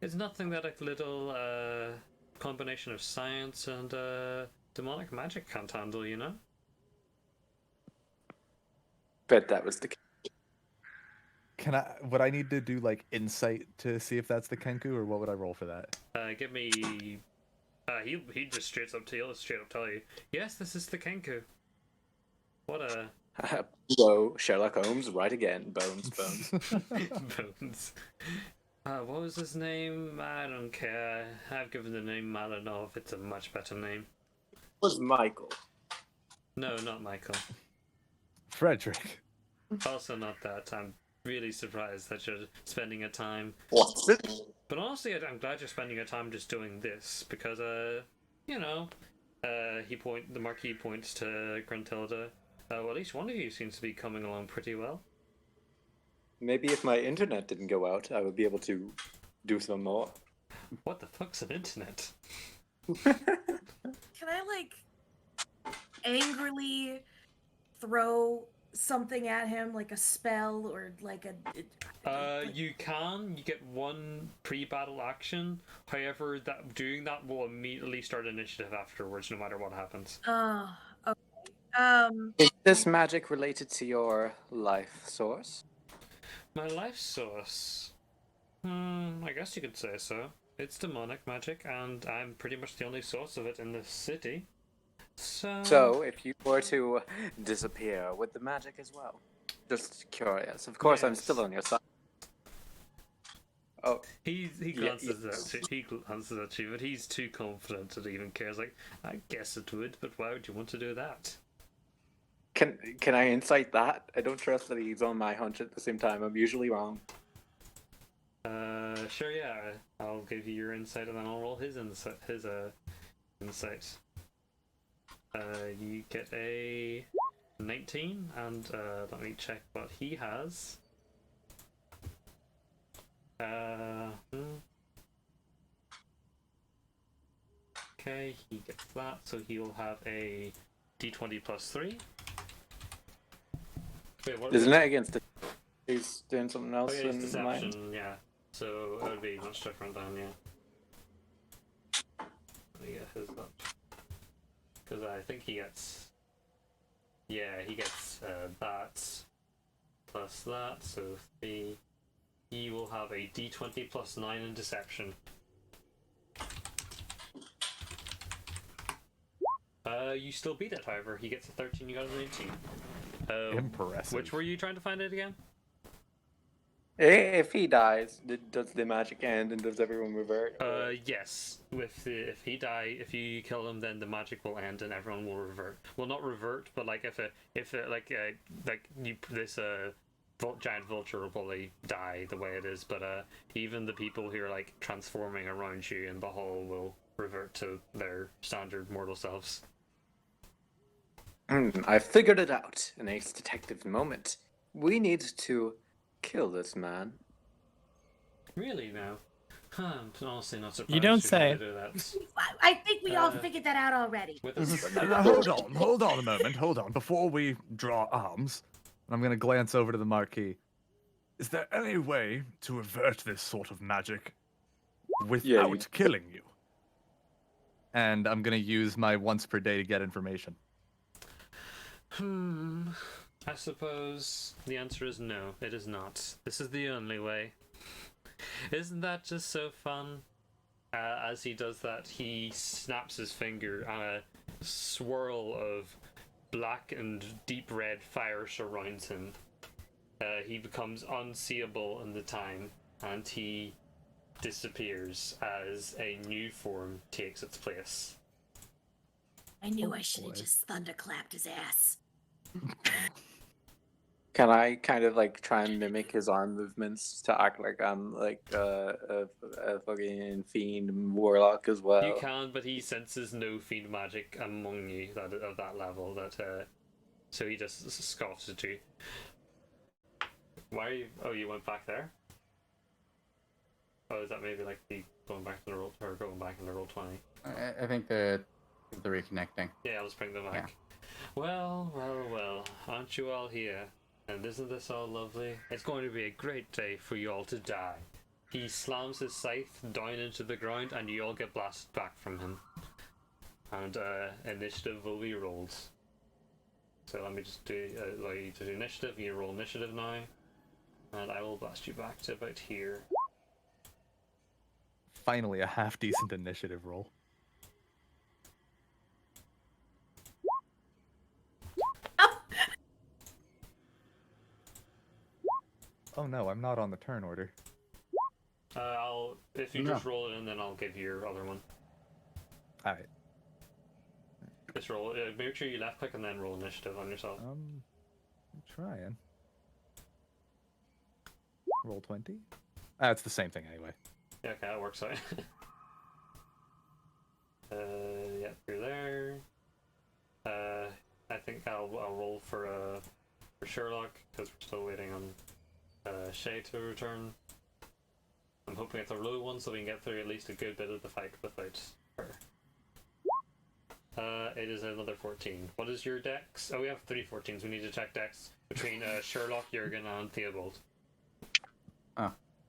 It's nothing that a little combination of science and demonic magic can't handle, you know. Bet that was the case. Can I? Would I need to do like insight to see if that's the Kenku, or what would I roll for that? Give me. He just straight up tell you. Yes, this is the Kenku. What a Hello, Sherlock Holmes, right again. Bones, bones. bones. What was his name? I don't care. I've given the name. I don't know if it's a much better name. Was Michael. No, not Michael. Frederick. Also not that. I'm really surprised that you're spending your time. What's it? But honestly, I'm glad you're spending your time just doing this because, you know, the Marquis points to Gruntilda. Well, at least one of you seems to be coming along pretty well. Maybe if my internet didn't go out, I would be able to do some more. What the fuck's an internet? Can I like angrily throw something at him, like a spell or like a? You can. You get one pre-battle action. However, doing that will immediately start initiative afterwards, no matter what happens. Okay. Is this magic related to your life source? My life source. I guess you could say so. It's demonic magic, and I'm pretty much the only source of it in this city. So, if you were to disappear, would the magic as well? Just curious. Of course, I'm Yes. still on your side. Oh, he Yeah, glances yeah. at you. He glances at you, but he's too confident to even care. He's like, I guess it would, but why would you want to do that? can I insight that? I don't trust that he's on my hunch at the same time. I'm usually wrong. Sure, yeah. I'll give you your insight, and then I'll roll his insight. Insight. You get a 19, and let me check what he has. Okay, he gets that, so he'll have a d20 plus 3. Wait, what? Isn't it against the... He's doing something Oh, else yeah, it's in mind? deception, yeah. So it would be much different then, yeah. Let me get his up. Because I think he gets... Yeah, he gets that plus that, so 3. He will have a d20 plus 9 in deception. You still beat it, however. He gets a 13, you got a 19. Impressive. Which were you trying to find it again? If he dies, does the magic end and does everyone revert? Yes. If he die, if you kill him, then the magic will end and everyone will revert. Well, not revert, but like if this giant vulture will probably die the way it is. But even the people who are like transforming around you in the hall will revert to their standard mortal selves. I figured it out. An ace detective moment. We need to kill this man. Really now? I'm honestly not surprised. You don't you'd want say. to do that. I think we all Uh, figured that out already. With us. Now, hold on a moment, hold on. Before we draw arms, I'm gonna glance over to the Marquis. Is there any way to avert this sort of magic without killing you? And I'm gonna use my once per day to get information. I suppose the answer is no, it is not. This is the only way. Isn't that just so fun? As he does that, he snaps his finger and a swirl of black and deep red fire surrounds him. He becomes unseeable in the time, and he disappears as a new form takes its place. I knew I should have just thunderclapped his ass. Can I kind of like try and mimic his arm movements to act like I'm like a fucking fiend warlock as well? You can, but he senses no fiend magic among you of that level. So he just scoffs at you. Why are you? Oh, you went back there. Oh, is that maybe like the going back to the roll or going back in the roll 20? I think the reconnecting. Yeah, let's bring them back. Well, aren't you all here? And isn't this all lovely? It's going to be a great day for you all to die. He slams his scythe down into the ground and you all get blasted back from him. And initiative will be rolled. So let me just allow you to do initiative. You roll initiative now. And I will blast you back to about here. Finally, a half decent initiative roll. Oh no, I'm not on the turn order. If you just roll it in, then I'll give you your other one. Alright. Just roll. Make sure you left click and then roll initiative on yourself. I'm trying. Roll 20? It's the same thing anyway. Yeah, okay, that works out. Yeah, you're there. I think I'll roll for Sherlock because we're still waiting on Shay to return. I'm hoping it's a low one so we can get through at least a good bit of the fight without her. It is another 14. What is your dex? Oh, we have 3 14s. We need to check dex between Sherlock, Jurgen, and Theobald.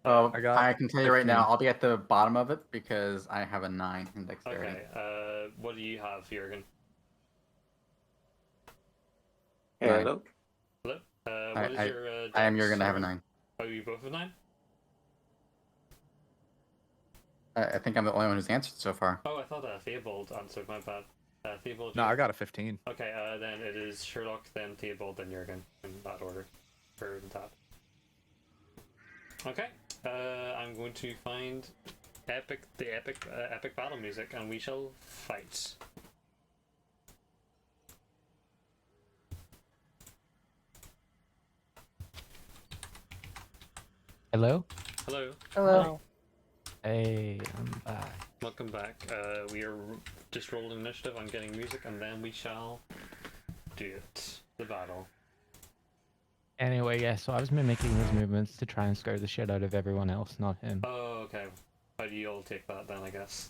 Oh, I can tell you right now, I'll be at the bottom of it because I have a 9 in dexterity. Okay, what do you have, Jurgen? Hello? Hello? What is your dex? I am Jurgen, I have a 9. Oh, you both have 9? I think I'm the only one who's answered so far. Oh, I thought Theobald answered, my bad. Theobald. No, I got a 15. Okay, then it is Sherlock, then Theobald, then Jurgen, in that order for that. Okay, I'm going to find the epic battle music, and we shall fight. Hello? Hello. Hello. Hey, I'm back. Welcome back. We are just rolling initiative on getting music, and then we shall do it. The battle. Anyway, yeah, so I was mimicking his movements to try and scare the shit out of everyone else, not him. Oh, okay. How do you all take that then, I guess?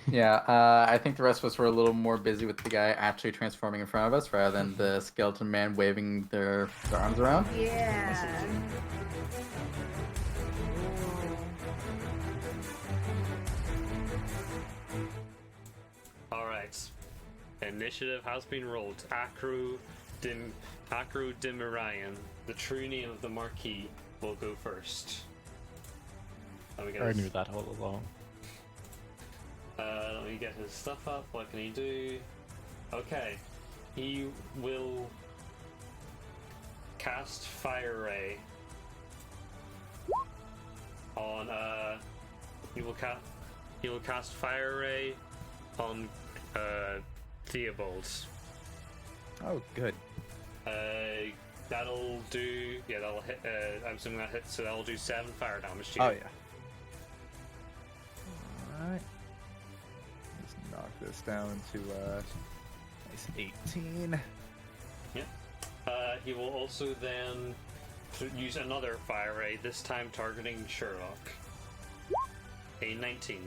Yeah, I think the rest of us were a little more busy with the guy actually transforming in front of us rather than the skeleton man waving their arms around. Yeah. Alright. Initiative has been rolled. Akru Dimirayan, the true name of the Marquis, will go first. Let me get I his, knew that all along. let me get his stuff up. What can he do? Okay. He will cast Fire Ray on he will cast Fire Ray on Theobald. Oh, good. That'll do. Yeah, that'll hit. I'm assuming that hits, so that'll do 7 fire damage to you. Oh, yeah. Alright. Just knock this down to nice 18. He will also then use another fire ray, this time targeting Sherlock. A 19.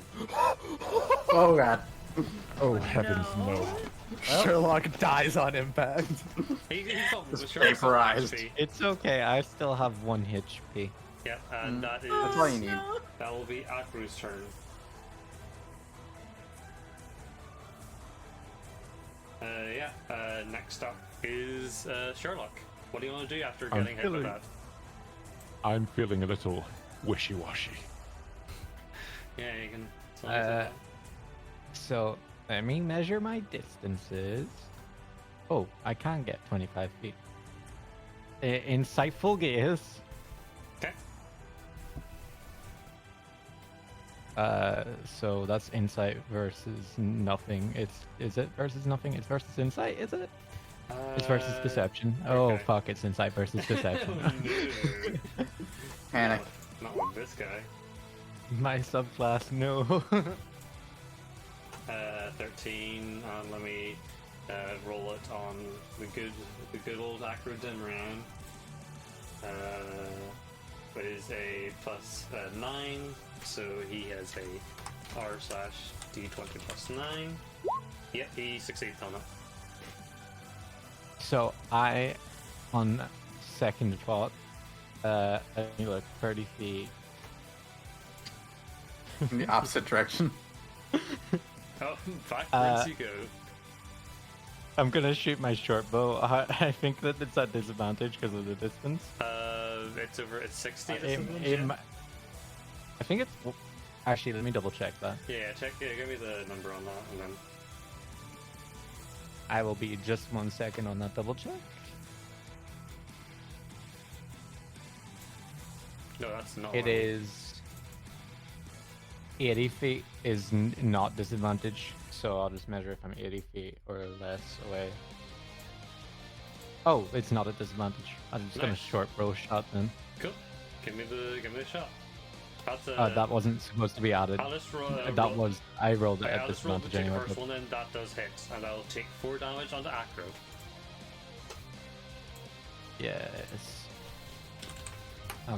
Oh god. Oh heavens, no. Well. Sherlock dies on impact. He got Just Sherlock's on vaporized. HP. It's okay. I still have 1 HP. Yep, and that is. That's all you need. That will be Akru's turn. Next up is Sherlock. What do you want to do after I'm getting hit with feeling- that? I'm feeling a little wishy-washy. Yeah, you can. tell me that. So let me measure my distances. Oh, I can get 25 feet. Insightful gaze. Okay. So that's insight versus nothing. Is it versus nothing? It's versus insight, is it? It's versus deception. Oh okay. fuck! It's insight versus deception. No. Panic. Not with this guy. My subclass, no. 13. Let me roll it on the good old Akru Dinran. It is a plus 9, so he has a R/D20 plus 9. Yep, he succeeds on it. So I, on second thought, I look 30 feet. In the opposite direction. Oh, backwards you go. I'm gonna shoot my short bow. I think that it's at disadvantage because of the distance. It's over at 60. I think it's. Actually, let me double check that. Yeah, check. Yeah, give me the number on that, and then. I will be just 1 second on that double check. No, that's not. It is 80 feet is not disadvantage, so I'll just measure if I'm 80 feet or less away. Oh, it's not a disadvantage. I'm just gonna Nice. short bow shot then. Cool. Give me the shot. That's That wasn't supposed to be added. I'll just roll. I rolled it Okay, at I'll just roll the disadvantage anyway. first but- one, and that does hit, and I'll take 4 damage onto Acro. Yes.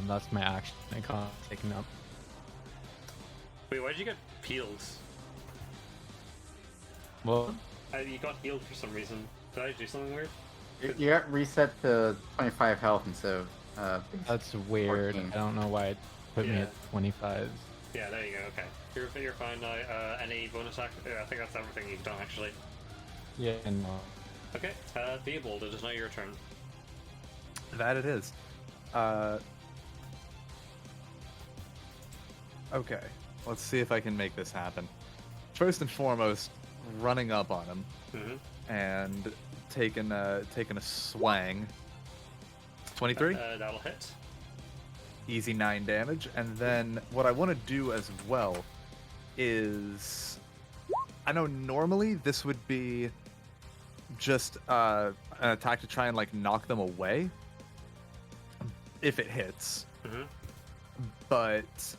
That's my action. I can't take it up. Wait, why'd you get peeled? Well, You got healed for some reason. Did I do something weird? You got reset to 25 health instead of that's weird. 14. I don't know why it put me Yeah. at 25. Yeah, there you go. Okay, you're fine now. Any bonus action? I think that's everything you've done actually. Yeah, no. Okay, Theobald, it is now your turn. That it is. Okay, let's see if I can make this happen. First and foremost, running up on him Mm-hmm. and taking a swang. 23, That'll hit. easy 9 damage, and then what I want to do as well is, I know normally this would be just an attack to try and like knock them away if it hits. Mm-hmm. But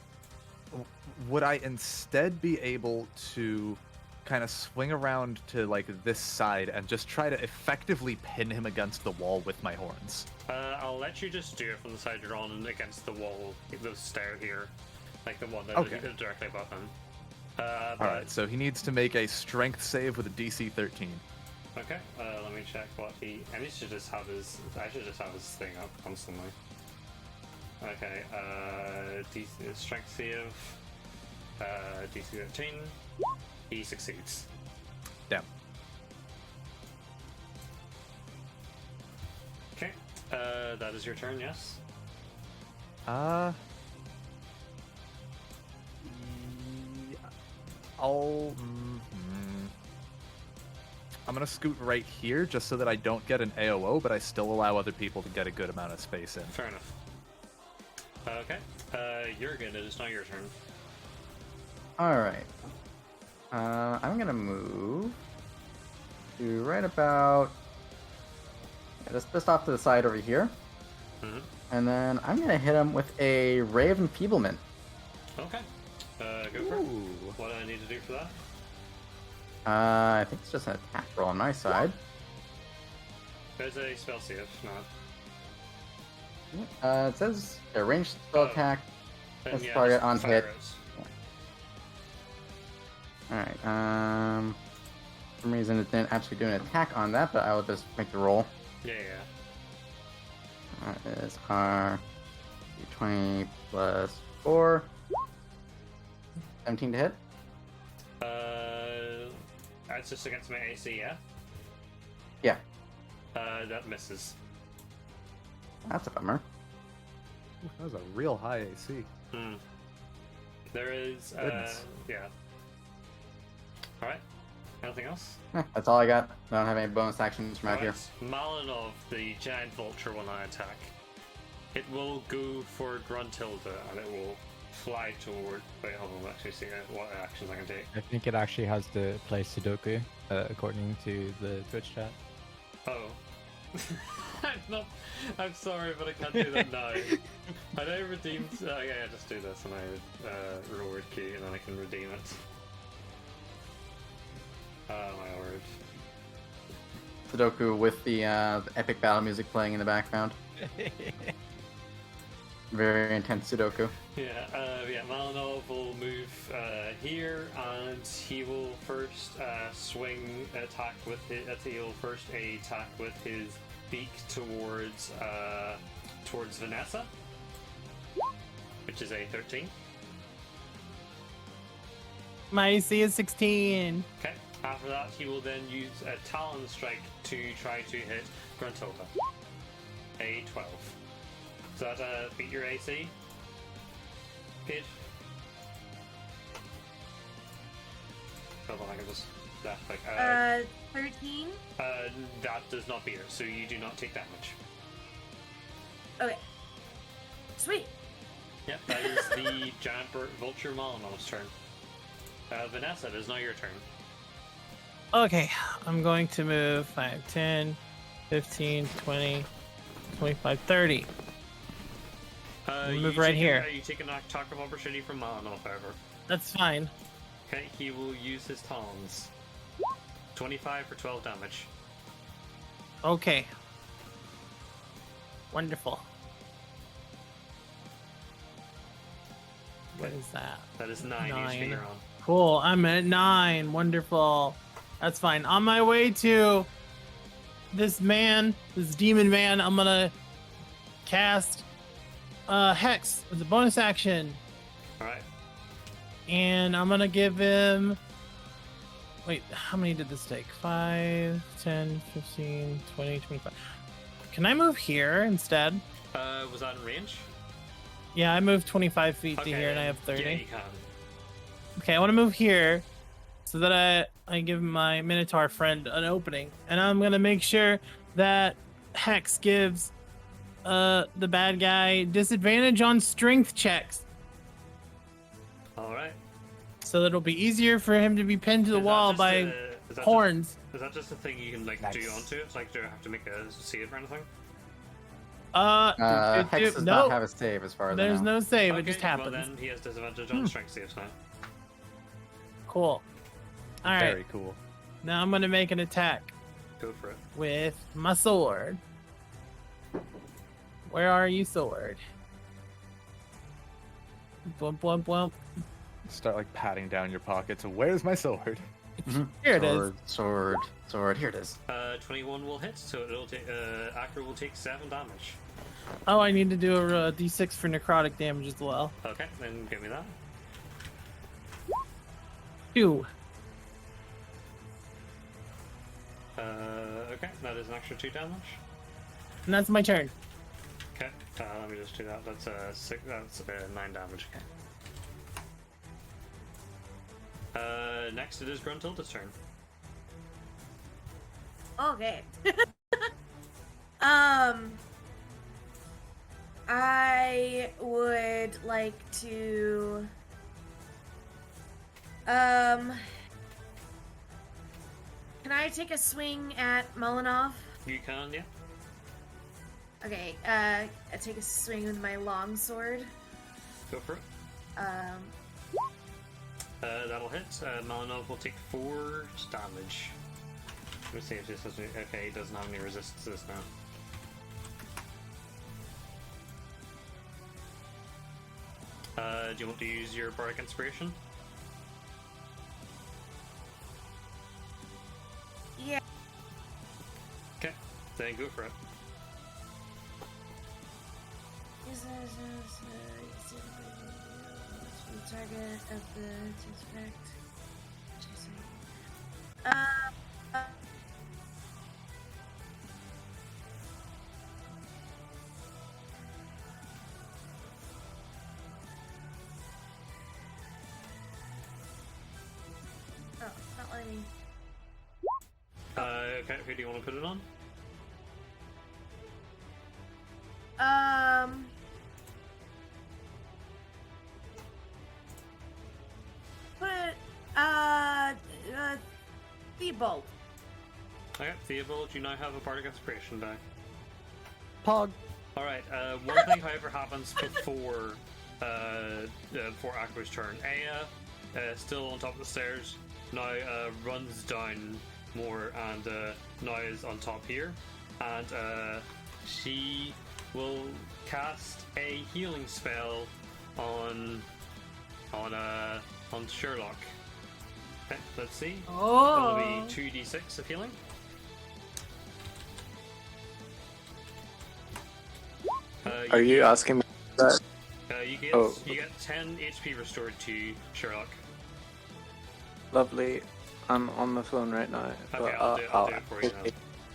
would I instead be able to kind of swing around to like this side and just try to effectively pin him against the wall with my horns? I'll let you just do it from the side you're on and against the wall, the stair here, like the one that Okay. is directly above him. All right, so he needs to make a strength save with a DC 13. Okay, let me check what he. I should just have his. I should just have his thing up constantly. Okay, DC strength save. DC 13. He succeeds. Damn. Okay, that is your turn. Yes. I'm gonna scoot right here just so that I don't get an AOO, but I still allow other people to get a good amount of space in. Fair enough. Okay, Jurgen, it is now your turn. Alright. I'm gonna move to right about just off to the side over here. Mm-hmm. And then I'm gonna hit him with a Ray of Enfeeblement. Okay, go for it. What do I need to do for that? I think it's just an attack roll on my side. There's a spell save, not. It says a ranged spell Oh. attack. Then, That's yeah, target just on fire hit. arrows. Alright, for some reason it didn't actually do an attack on that, but I will just make the roll. Yeah. That is our d20 plus 4. 17 to hit. That's just against my AC, yeah? Yeah, That misses. that's a bummer. That was a real high AC. Hmm. There is, Goodness. yeah. Alright. Anything else? That's all I got. I don't have any bonus actions from out here. Alright. Malinov, the giant vulture, will not attack. It will go for Gruntilda, and it will fly toward... Wait, hold on, let's actually see what actions I can take. I think it actually has to play Sudoku, according to the Twitch chat. Oh. I'm sorry, but I can't do that now. I know redeemed... yeah, just do this, and I reward key, and then I can redeem it. Oh my word. Sudoku with the epic battle music playing in the background. Very intense Sudoku. Yeah, Malinov will move here, and he will first attack with his beak towards Vanessa, which is a 13. My AC is 16. Okay. After that, he will then use a Talon Strike to try to hit Gruntilda. A 12. Does that beat your AC? Good. Hold on, I can just left click. 13. That does not beat it, so you do not take damage. Okay. Sweet. Yep, that is the giant vulture Malinov's turn. Vanessa, it is now your turn. Okay, I'm going to move 5, 10, 15, 20, 25, 30. Move right here. You take an attack of opportunity from Malinov, however. That's fine. Okay, he will use his talons. 25 for 12 damage. Okay. Wonderful. What is that? That is 9 HP 9. you're on. Cool, I'm at 9. Wonderful. That's fine. On my way to this demon man, I'm gonna cast Hex as a bonus action. Alright. And I'm gonna give him... Wait, how many did this take? 5, 10, 15, 20, 25. Can I move here instead? Was that in range? Yeah, I moved 25 feet Okay, to here and I have 30. Yeah, you can. Okay, I want to move here so that I give my Minotaur friend an opening. And I'm going to make sure that Hex gives the bad guy disadvantage on strength checks. Alright. So that it'll be easier for him to be pinned to the wall by horns. Is that just a thing you can do onto it? It's like, do I have to make a save or anything? Hex does not have a save as far as I there's know. no save. Okay, It just happens. Well, then he has disadvantage on strength saves now. Cool. All right. Very cool. Now I'm going to make an attack Go for it. with my sword. Where are you, sword? Blump, blump, blump. Start like patting down your pockets. Where's my sword? Here it is. Sword. Here it is. 21 will hit, so it'll take. Actor will take 7 damage. Oh, I need to do a d6 for necrotic damage as well. Okay, then give me that. 2. Okay, that is an extra 2 damage. And that's my turn. Okay, let me just do that. That's 6. That's 9 damage. Okay. Next, it is Gruntilda's turn. Okay. I would like to can I take a swing at Malinov? You can, yeah. Okay, I take a swing with my longsword. Go for it. That'll hit. Malinov will take 4 damage. Let me see if this doesn't. Okay, he doesn't have any resistances now. Do you want to use your bardic inspiration? Yeah. Okay, then go for it. Target of the suspect. Oh, it's not letting me. Okay, who do you want to put it on? Put it, Theobald. Okay, Theobald, you now have a bardic inspiration die. Pog. Alright, one thing, however, happens before Akro's turn. Aya, still on top of the stairs, now runs down more and now is on top here. And she will cast a healing spell on Sherlock. Okay, let's see. Oh. It'll be 2d6 of healing. Are you asking me that? You get 10 HP restored to Sherlock. Lovely. I'm on the phone right now. Okay, but, I'll do it for you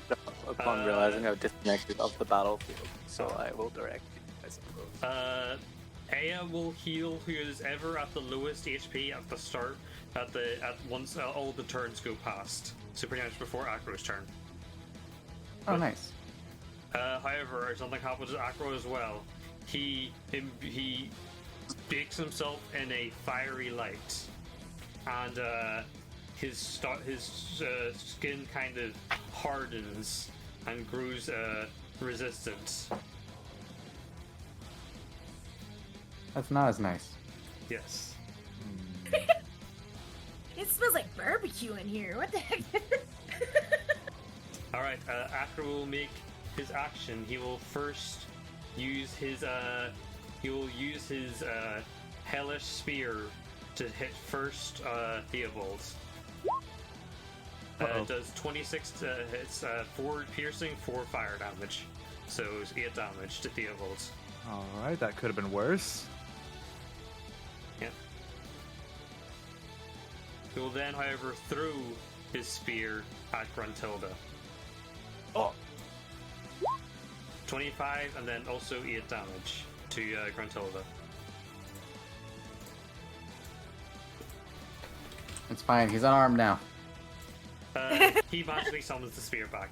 now. Upon realizing I've disconnected off the battlefield, so I will direct you, I suppose. Aya will heal who's ever at the lowest HP at the start, once all the turns go past. So pretty much before Akro's turn. Oh, nice. However, something happens to Akro as well. He bakes himself in a fiery light, and his skin kind of hardens and grows resistant. That's not as nice. Yes. It smells like barbecue in here. What the heck? Alright, Akro will make his action. He will first use his hellish spear to hit first Theobald. It does 26 hits, 4 piercing, 4 fire damage. So it's 8 damage to Theobald. Alright, that could have been worse. Yeah. He will then, however, throw his spear at Gruntilda. Oh. 25 and then also 8 damage to Gruntilda. It's fine. He's unarmed now. He magically summons the spear back.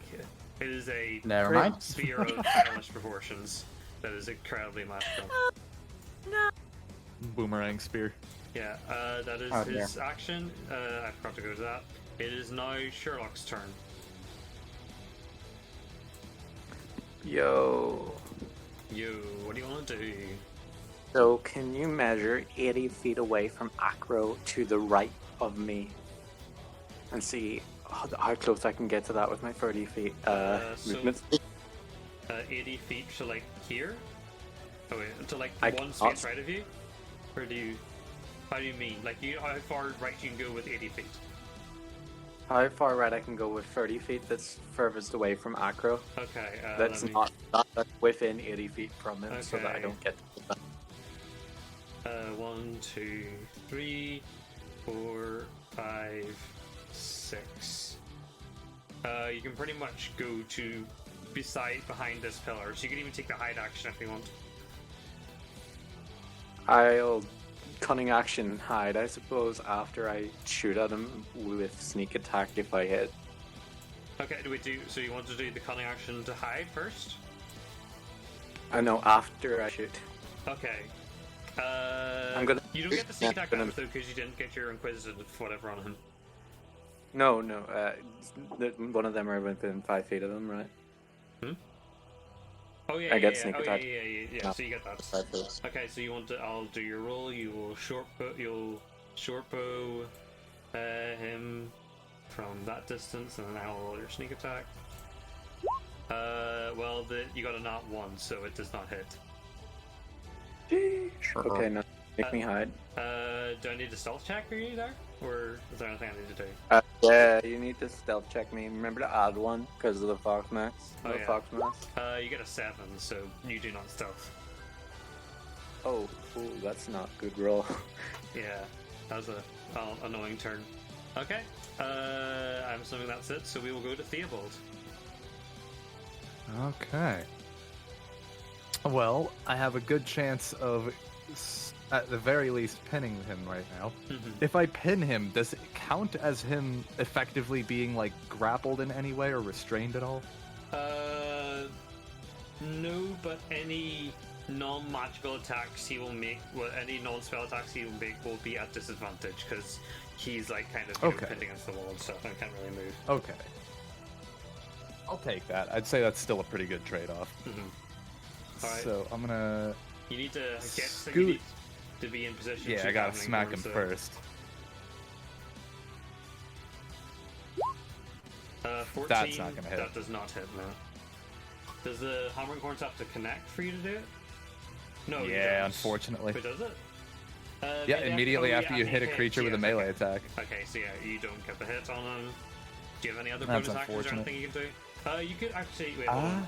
It is a Never mind. spear of hellish proportions that is incredibly magical. No. Boomerang spear. Yeah, that is his action. I forgot to go to that. It is now Sherlock's turn. Yo. What do you want to do? So, can you measure 80 feet away from Akro to the right of me? And see how close I can get to that with my 30 feet movement? 80 feet to like here? Oh wait, to like I one cannot. space right of you? Or how do you mean? Like how far right you can go with 80 feet? How far right I can go with 30 feet that's furthest away from Akro? Okay, That's let me- not within 80 feet from him, so that I Okay. don't get to 1, 2, 3, 4, 5, 6. You can pretty much go to behind this pillar, so you can even take the hide action if you want. I'll cunning action hide, I suppose, after I shoot at him with sneak attack if I hit. Okay, so you want to do the cunning action to hide first? I know, after I shoot. Okay. I'm gonna. You don't get the sneak attack gonna- damage though because you didn't get your inquisitive whatever on him. No. One of them are within 5 feet of them, right? Oh yeah, I get yeah, sneak oh, attack. Yeah. So you get that. 5 feet. Okay, so you want to? I'll do your roll. You'll short bow him from that distance, and then I'll roll your sneak attack. Well, you got a nat 1, so it does not hit. Okay, no. Make me hide. Do I need to stealth check for you there? Or is there anything I need to do? Yeah, you need to stealth check me. Remember to add one because of the fox mask. Oh, the yeah. fox mask. You get a 7, so you do not stealth. Oh, ooh, that's not a good roll. Yeah, that was a annoying turn. Okay, I'm assuming that's it, so we will go to Theobald. Okay. Well, I have a good chance of, at the very least, pinning him right now. If I pin him, does it count as him effectively being, like, grappled in any way or restrained at all? No, but any non-magical attacks he will make, well, any non-spell attacks he will make will be at disadvantage, because he's, like, kind of pinned against the wall and stuff, and can't really move. Okay. I'll take that. I'd say that's still a pretty good trade-off. Alright. So, I'm gonna... You need to get Scoot. to be in position. Yeah, to I gotta Hammering smack him Horns, first. 14, That's not gonna hit. That does not hit, no. Does the Hammering Horns have to connect for you to do it? No, it Yeah, does. unfortunately. Wait, does it? Yeah, immediately after you hit a creature with a melee attack. Okay, so yeah, you don't get the hit on him. Do you have any other bonus That's actions or unfortunate. anything you can do? You could actually wait. Hold on.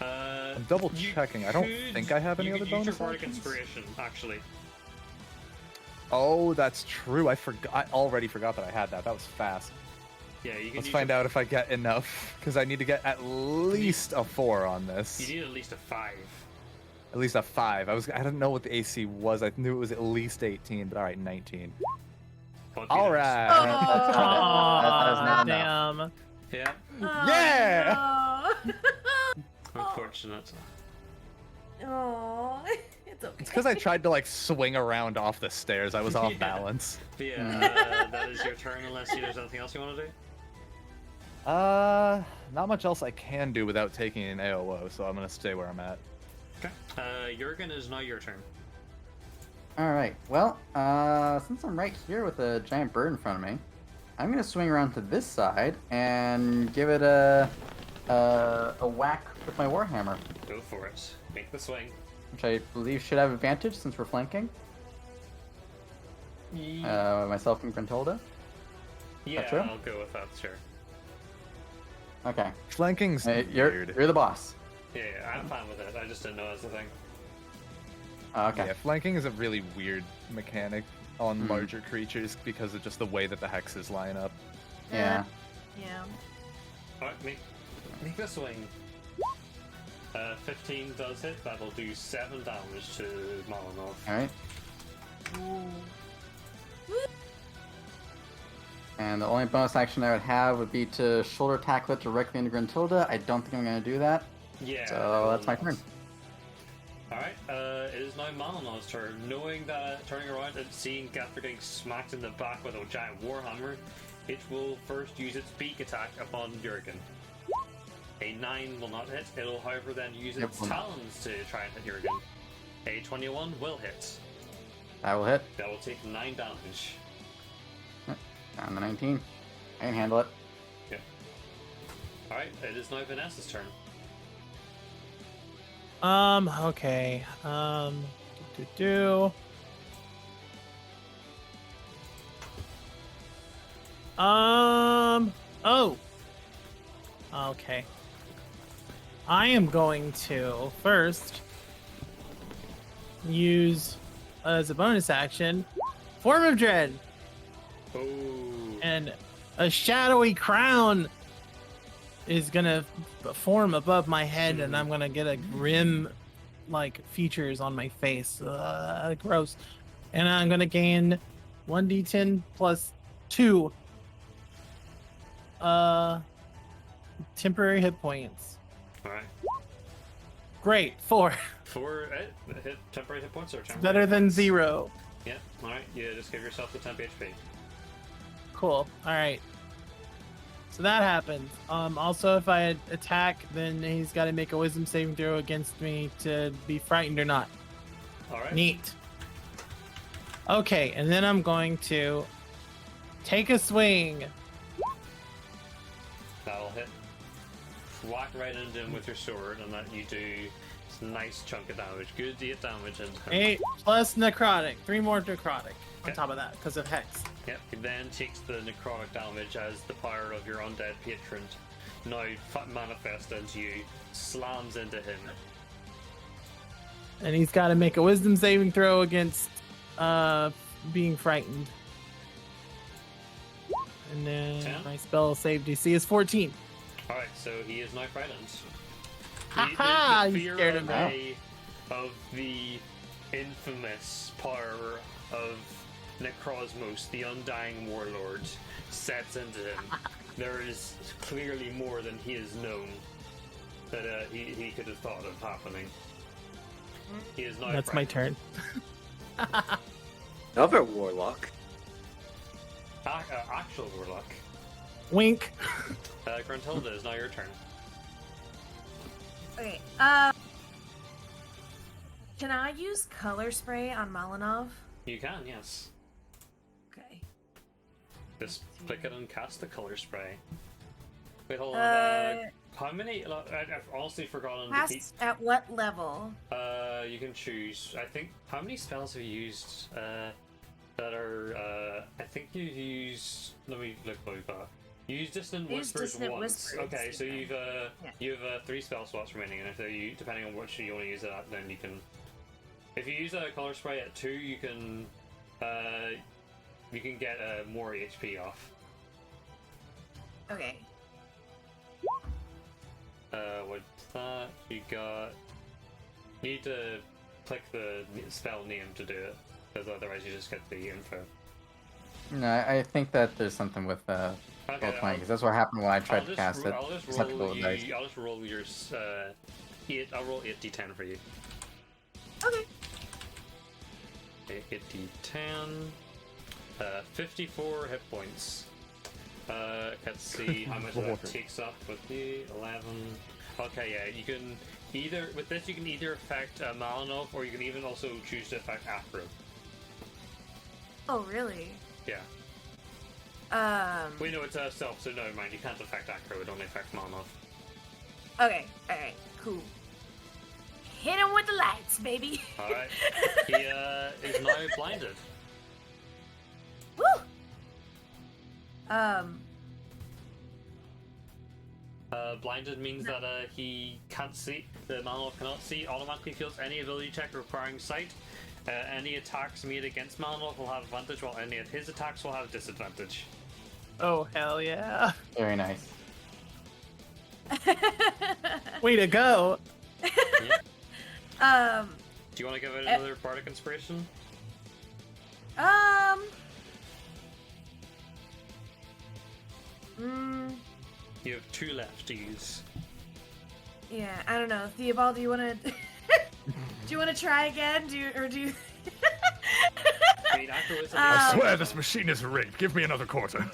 I'm double You checking. I don't think I have any you other could use bonus your Bardic actions. Inspiration, actually. Oh, that's true. I already forgot that I had that. That was fast. Yeah, you can. Let's find out if I get enough, because I need to get at least a 4 on this. You need at least a 5. At least a 5. I didn't know what the AC was. I knew it was at least 18, but all right, 19. All right. Aw, damn. Yeah. Yeah! Unfortunate. Oh, it's okay. It's because I tried to like swing around off the stairs. I was off Yeah. balance. But yeah, that is your turn unless there's anything else you want to do. Not much else I can do without taking an AOO, so I'm gonna stay where I'm at. Okay. Jurgen, is now your turn. Alright, well, since I'm right here with a giant bird in front of me, I'm gonna swing around to this side and give it a whack with my Warhammer, Go for it. Make the swing. which I believe should have advantage since we're flanking. Myself and Grantolda. Yeah, true? I'll go with that, sure. Okay. Flanking's You're weird. the boss. Yeah, I'm fine with it. I just didn't know that's the thing. Okay. Yeah, flanking is a really weird mechanic on larger creatures because of just the way that the hexes line up. Yeah. Yeah. Alright, make the swing. 15 does hit. That'll do 7 damage to Malinov. Alright. And the only bonus action I would have would be to shoulder tackle it directly into Gruntilda. I don't think I'm going to do that. Yeah. So that's my turn. Alright, it is now Malinov's turn. Knowing that, turning around and seeing Gaffer getting smacked in the back with a giant warhammer, it will first use its beak attack upon Jurgen. A 9 will not hit. It'll, however, then use its talons to try and hit Jurgen. A 21 will hit. That will hit. That will take 9 damage. Down to 19. I can handle it. Yeah. Alright, it is now Vanessa's turn. Okay. Oh. Okay. I am going to first use as a bonus action Form of Dread. Oh. And a shadowy crown is gonna form above my head, and I'm gonna get a grim, like, features on my face. Gross. And I'm gonna gain 1d10 plus 2 temporary hit points. Alright. Great. 4. 4 hit temporary hit points or temporary Better hit than points? 0. Yeah, alright. Yeah, just give yourself the temp HP. Cool. Alright. So that happens. Also, if I attack, then he's got to make a wisdom saving throw against me to be frightened or not. Alright. Neat. Okay, and then I'm going to take a swing. That'll hit. Whack right into him with your sword, and that you do nice chunk of damage. Good 8 damage into him. 8 plus necrotic. 3 more necrotic on Okay. top of that because of hex. Yep, he then takes the necrotic damage as the power of your undead patron now manifests into you, slams into him. And he's got to make a wisdom saving throw against being frightened. And then 10? my spell save DC is 14. Alright, so he is now frightened. Ha-ha, The you fear scared of, him. of the infamous power of Necrosmos, the Undying Warlord, sets into him. There is clearly more than he has known that he could have thought of happening. He is now That's my frightened. turn. Another warlock. Actual Warlock. Wink. Gruntilda, is now your turn. Okay. Can I use color spray on Malinov? You can, yes. Okay. Just click it and cast the color spray. Wait, hold on. How many? I've honestly forgotten. Cast at what level? You can choose. I think. How many spells have you used? That are. I think you used. Let me look what we've got. You used Dissonant I used Whispers Dissonant once. Whispers, Okay, so okay. you have 3 spell slots remaining, and if you, depending on which you want to use it at, then you can. If you use a color spray at 2, you can get more HP off. Okay. What's that? You need to click the spell name to do it, because otherwise you just get the info. No, I think that there's something with Okay, both playing, because that's what happened when I tried to cast it. I'll just Just have to roll roll the dice. I'll just roll your 8. I'll roll 8d10 for you. Okay. 8d10. 54 hit points. Let's see how much that takes up with the 11. Okay, yeah, you can either with this you can either affect Malinov, or you can even also choose to affect Afro. Oh, really? Yeah. We know it's self, so never mind. You can't affect Acro. It only affects Malinov. Okay. Alright. Cool. Hit him with the lights, baby. All right. He is now blinded. Woo! Blinded means that he can't see. The Malinov cannot see. Automatically fails any ability check requiring sight. Any attacks made against Malinov will have advantage, while any of his attacks will have disadvantage. Oh, hell yeah. Very nice. Way to go. Do you want to give it another Bardic Inspiration? You have 2 left to use. Yeah, I don't know. Theobald, do you want to... do you want to try again? Do you... I mean, Acro is I swear this machine is rigged. Give me another quarter.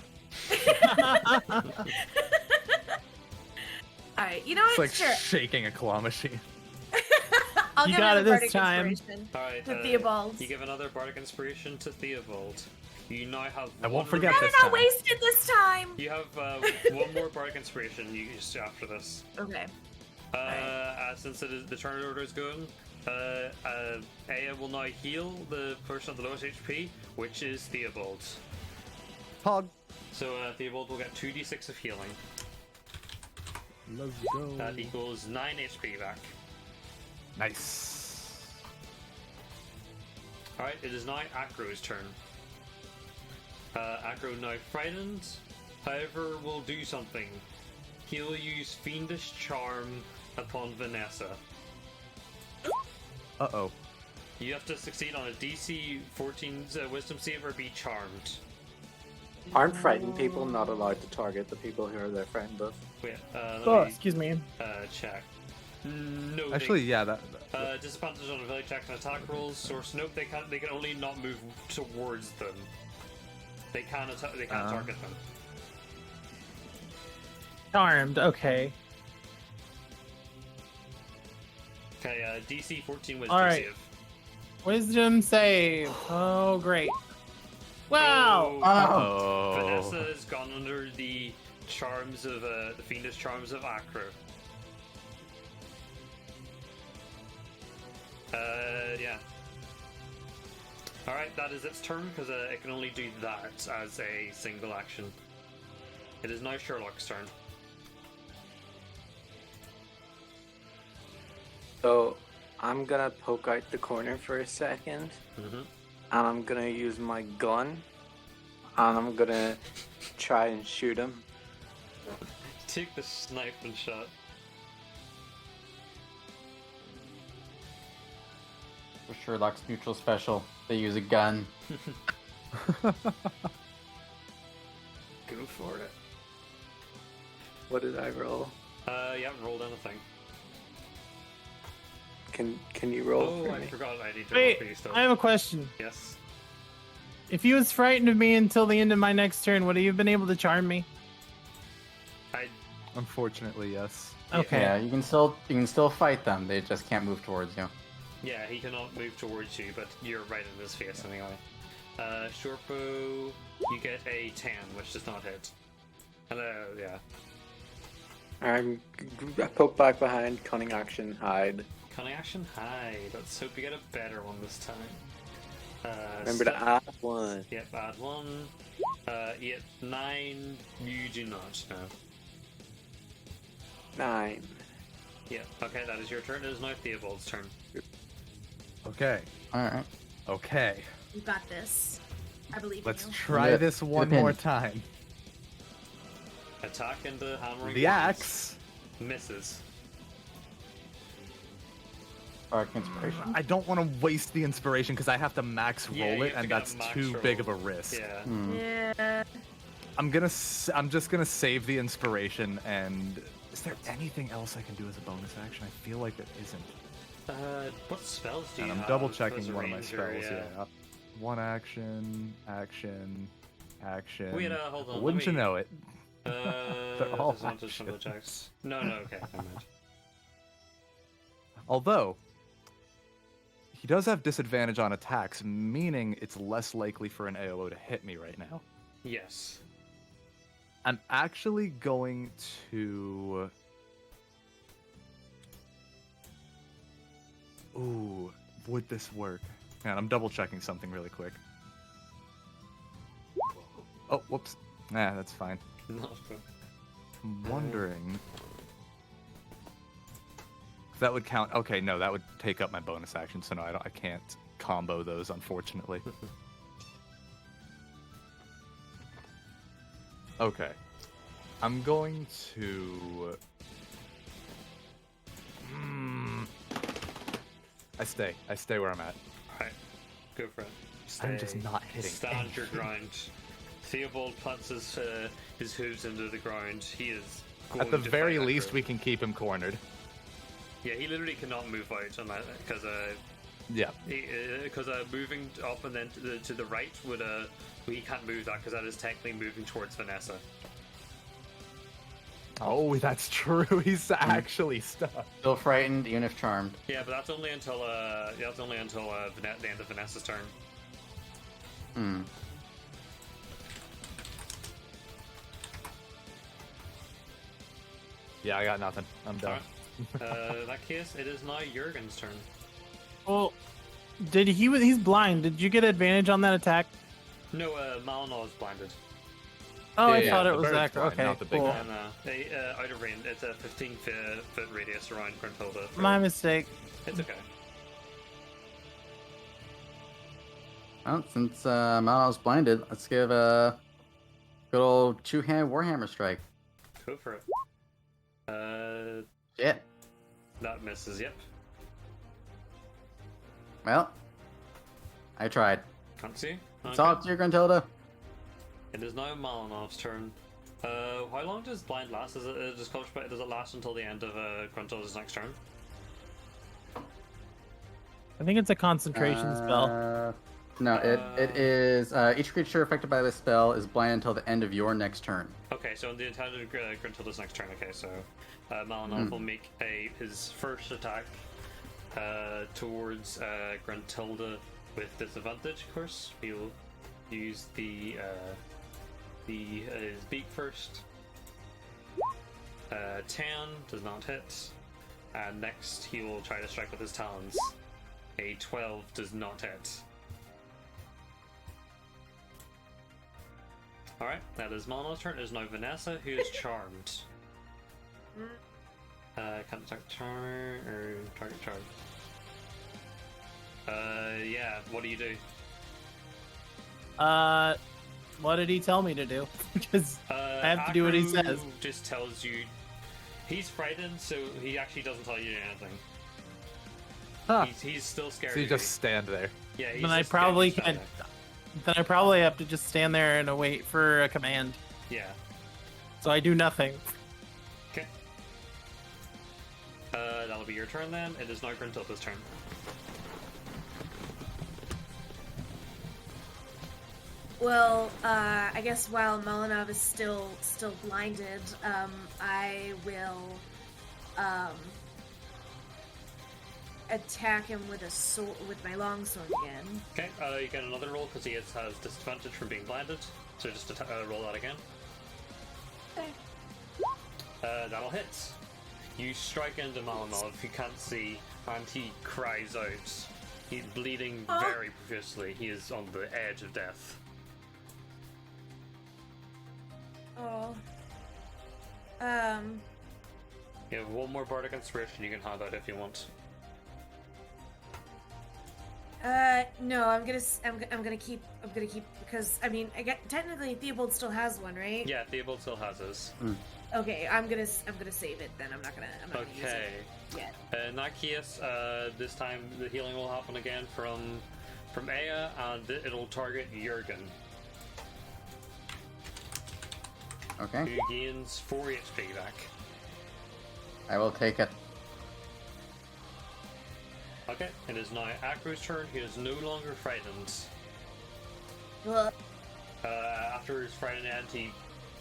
Alright, you know what? It's like Sure. shaking a claw machine. I'll You give got another it this Bardic time. Inspiration Alright, to Theobald. you give another Bardic Inspiration to Theobald. You now have I won't one forget Better this not time. waste it this time! You have 1 more Bardic Inspiration you use after this. Okay. Since it is, the turn order is going, Aya will now heal the person at the lowest HP, which is Theobald. Pog. So Theobald will get 2d6 of healing. Let's go. That equals 9 HP back. Nice. Alright, it is now Acro's turn. Acro now frightened, however will do something. He will use Fiendish Charm upon Vanessa. Uh-oh. You have to succeed on a DC 14 Wisdom save or be charmed. Aren't frightened people not allowed to target the people who are their friend of? Wait, Oh, let me excuse me. check. No, Actually, yeah, that. disadvantage on ability checks and attack rolls. Source note: they can only not move towards them. They can't target them. Charmed, okay. Okay, DC 14 Wisdom Alright. save. Wisdom save. Oh, great. Wow. Oh, Oh. Vanessa has gone under the charms of the fiendish charms of Acro. Yeah. Alright, that is its turn, because it can only do that as a single action. It is now Sherlock's turn. So, I'm gonna poke out the corner for a second, and I'm gonna use my gun, and I'm gonna try and shoot him. Take the sniping shot. For Sherlock's neutral special, they use a gun. Go for it. What did I roll? You haven't rolled anything. Can you roll Oh, for I me? forgot I need to Wait, roll for you still. I have a question. Yes. If he was frightened of me until the end of my next turn, would he have been able to charm me? Unfortunately, yes. Okay. Yeah, you can still fight them. They just can't move towards you. Yeah, he cannot move towards you, but you're right in his face anyway. Shortbow, you get a 10, which does not hit. Hello, yeah. I poke back behind, cunning action, hide. Cunning action, hide. Let's hope you get a better one this time. Remember to add one. Yep, add 1. 9, you do not, no. 9. Yep, okay, that is your turn. It is now Theobald's turn. Okay. Alright. Okay. You got this. I believe Let's in you. try Yeah, this one depends. more time. Attack into hammering. The axe. Misses. Spark inspiration. I don't want to waste the inspiration because I have to max roll Yeah, you it, have to and get a that's max too roll. big of a risk. Yeah. Yeah. I'm just gonna save the inspiration. And is there anything else I can do as a bonus action? I feel like there isn't. What spells do you And I'm have? double as checking a one of my ranger? spells. Yeah. One action, action, action. Wait, hold on. Wouldn't you know it? They're all disadvantage on the checks. No, okay, never mind. Although he does have disadvantage on attacks, meaning it's less likely for an AOO to hit me right now. Yes. I'm actually going to. Ooh, would this work? Man, I'm double checking something really quick. Oh, whoops. Nah, that's fine. Not good. I'm wondering. That would count. Okay, no, that would take up my bonus action, so no, I can't combo those, unfortunately. Okay. I'm going to. I stay where I'm at. Alright, go for it. I'm just not hitting Stand your anything. ground. Theobald plants his hooves into the ground. He is going At the to very fight least, Aggro. we can keep him cornered. Yeah, he literally cannot move out on that because Yeah. because moving up and then to the right would he can't move that because that is technically moving towards Vanessa. Oh, that's true. He's actually stuck. Still frightened, even if charmed. Yeah, but that's only until the end of Vanessa's turn. Hmm. Yeah, I got nothing. I'm done. Alright. In that case, it is now Jurgen's turn. Well, he's blind. Did you get advantage on that attack? No, Malinaw is blinded. Oh, I Yeah, thought the it was bird's Zach. blind, Okay, not the big cool. guy. And out of range, it's a 15-foot radius around Gruntilda. My mistake. It's okay. Well, since Malaw's blinded, let's give a good old two-hand Warhammer strike. Go for it. Shit. That misses, yep. Well, I tried. Can't see. It's Okay. all up to you, Gruntilda. It is now Malinow's turn. How long does blind last? Does it last until the end of Gruntilda's next turn? I think it's a concentration spell. No, it is each creature affected by this spell is blind until the end of your next turn. Okay, so in the end of Gruntilda's next turn. Okay, so Malinow will make his first attack towards Gruntilda with disadvantage. Of course, he'll use his beak first. 10 does not hit, and next he will try to strike with his talons. A 12 does not hit. Alright, that is Mono's turn. It is now Vanessa, who is charmed. Can't attack charm or target charm. Yeah, what do you do? What did he tell me to do? Because I have to do what he Akru says. Just tells you he's frightened, so he actually doesn't tell you anything. Huh. He's still scared. So you of just stand there. Yeah, he's Then I just scared probably of you can't. standing Then I probably have to just stand there and wait for a command. there. Yeah. So I do nothing. Okay. That'll be your turn then. It is now Gruntilda's turn. Well, I guess while Molinov is still blinded, I will attack him with a sword, with my longsword again. Okay, you get another roll because he has disadvantage from being blinded. So just roll that again. Okay. That'll hit. You strike into Malinov, he can't see, and he cries out. He's bleeding very profusely. He is on the edge of death. Oh. You have one more bardic inspiration you can have out if you want. No, I'm gonna keep because I mean, technically Theobald still has one, right? Yeah, Theobald still has his. Okay, I'm gonna save it then. I'm not gonna use Okay. it yet. In that case, this time the healing will happen again from Aya, and it'll target Jurgen, Okay. who gains 4 HP back. I will take it. Okay, it is now Akru's turn. He is no longer frightened. Ugh. After his frightened end, he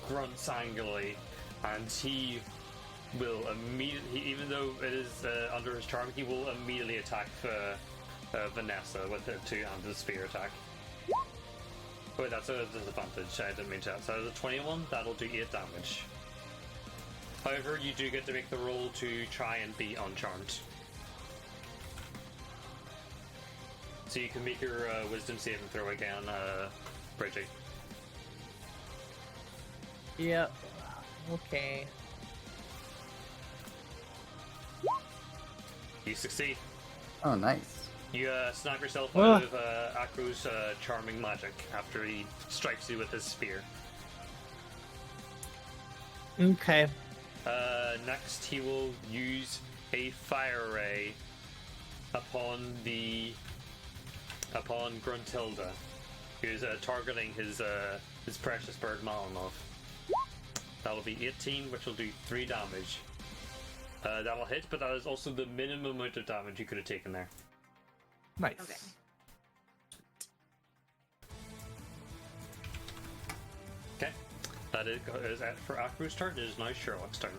grunts angrily, and he will immediately, even though it is under his charm, he will immediately attack Vanessa with a 2-handed spear attack. Wait, that's a disadvantage. I didn't mean to. So that's a 21. That'll do 8 damage. However, you do get to make the roll to try and be uncharmed. So you can make your wisdom saving throw again, Bridgie. Yep. Okay. You succeed. Oh, nice. You snap yourself out of Akru's charming magic after he strikes you with his spear. Okay. Next, he will use a fire ray upon Gruntilda, who's targeting his precious bird Malinov. That'll be 18, which will do 3 damage. That'll hit, but that is also the minimum amount of damage you could have taken there. Nice. Okay. Okay, that is it for Akru's turn. It is now Sherlock's turn.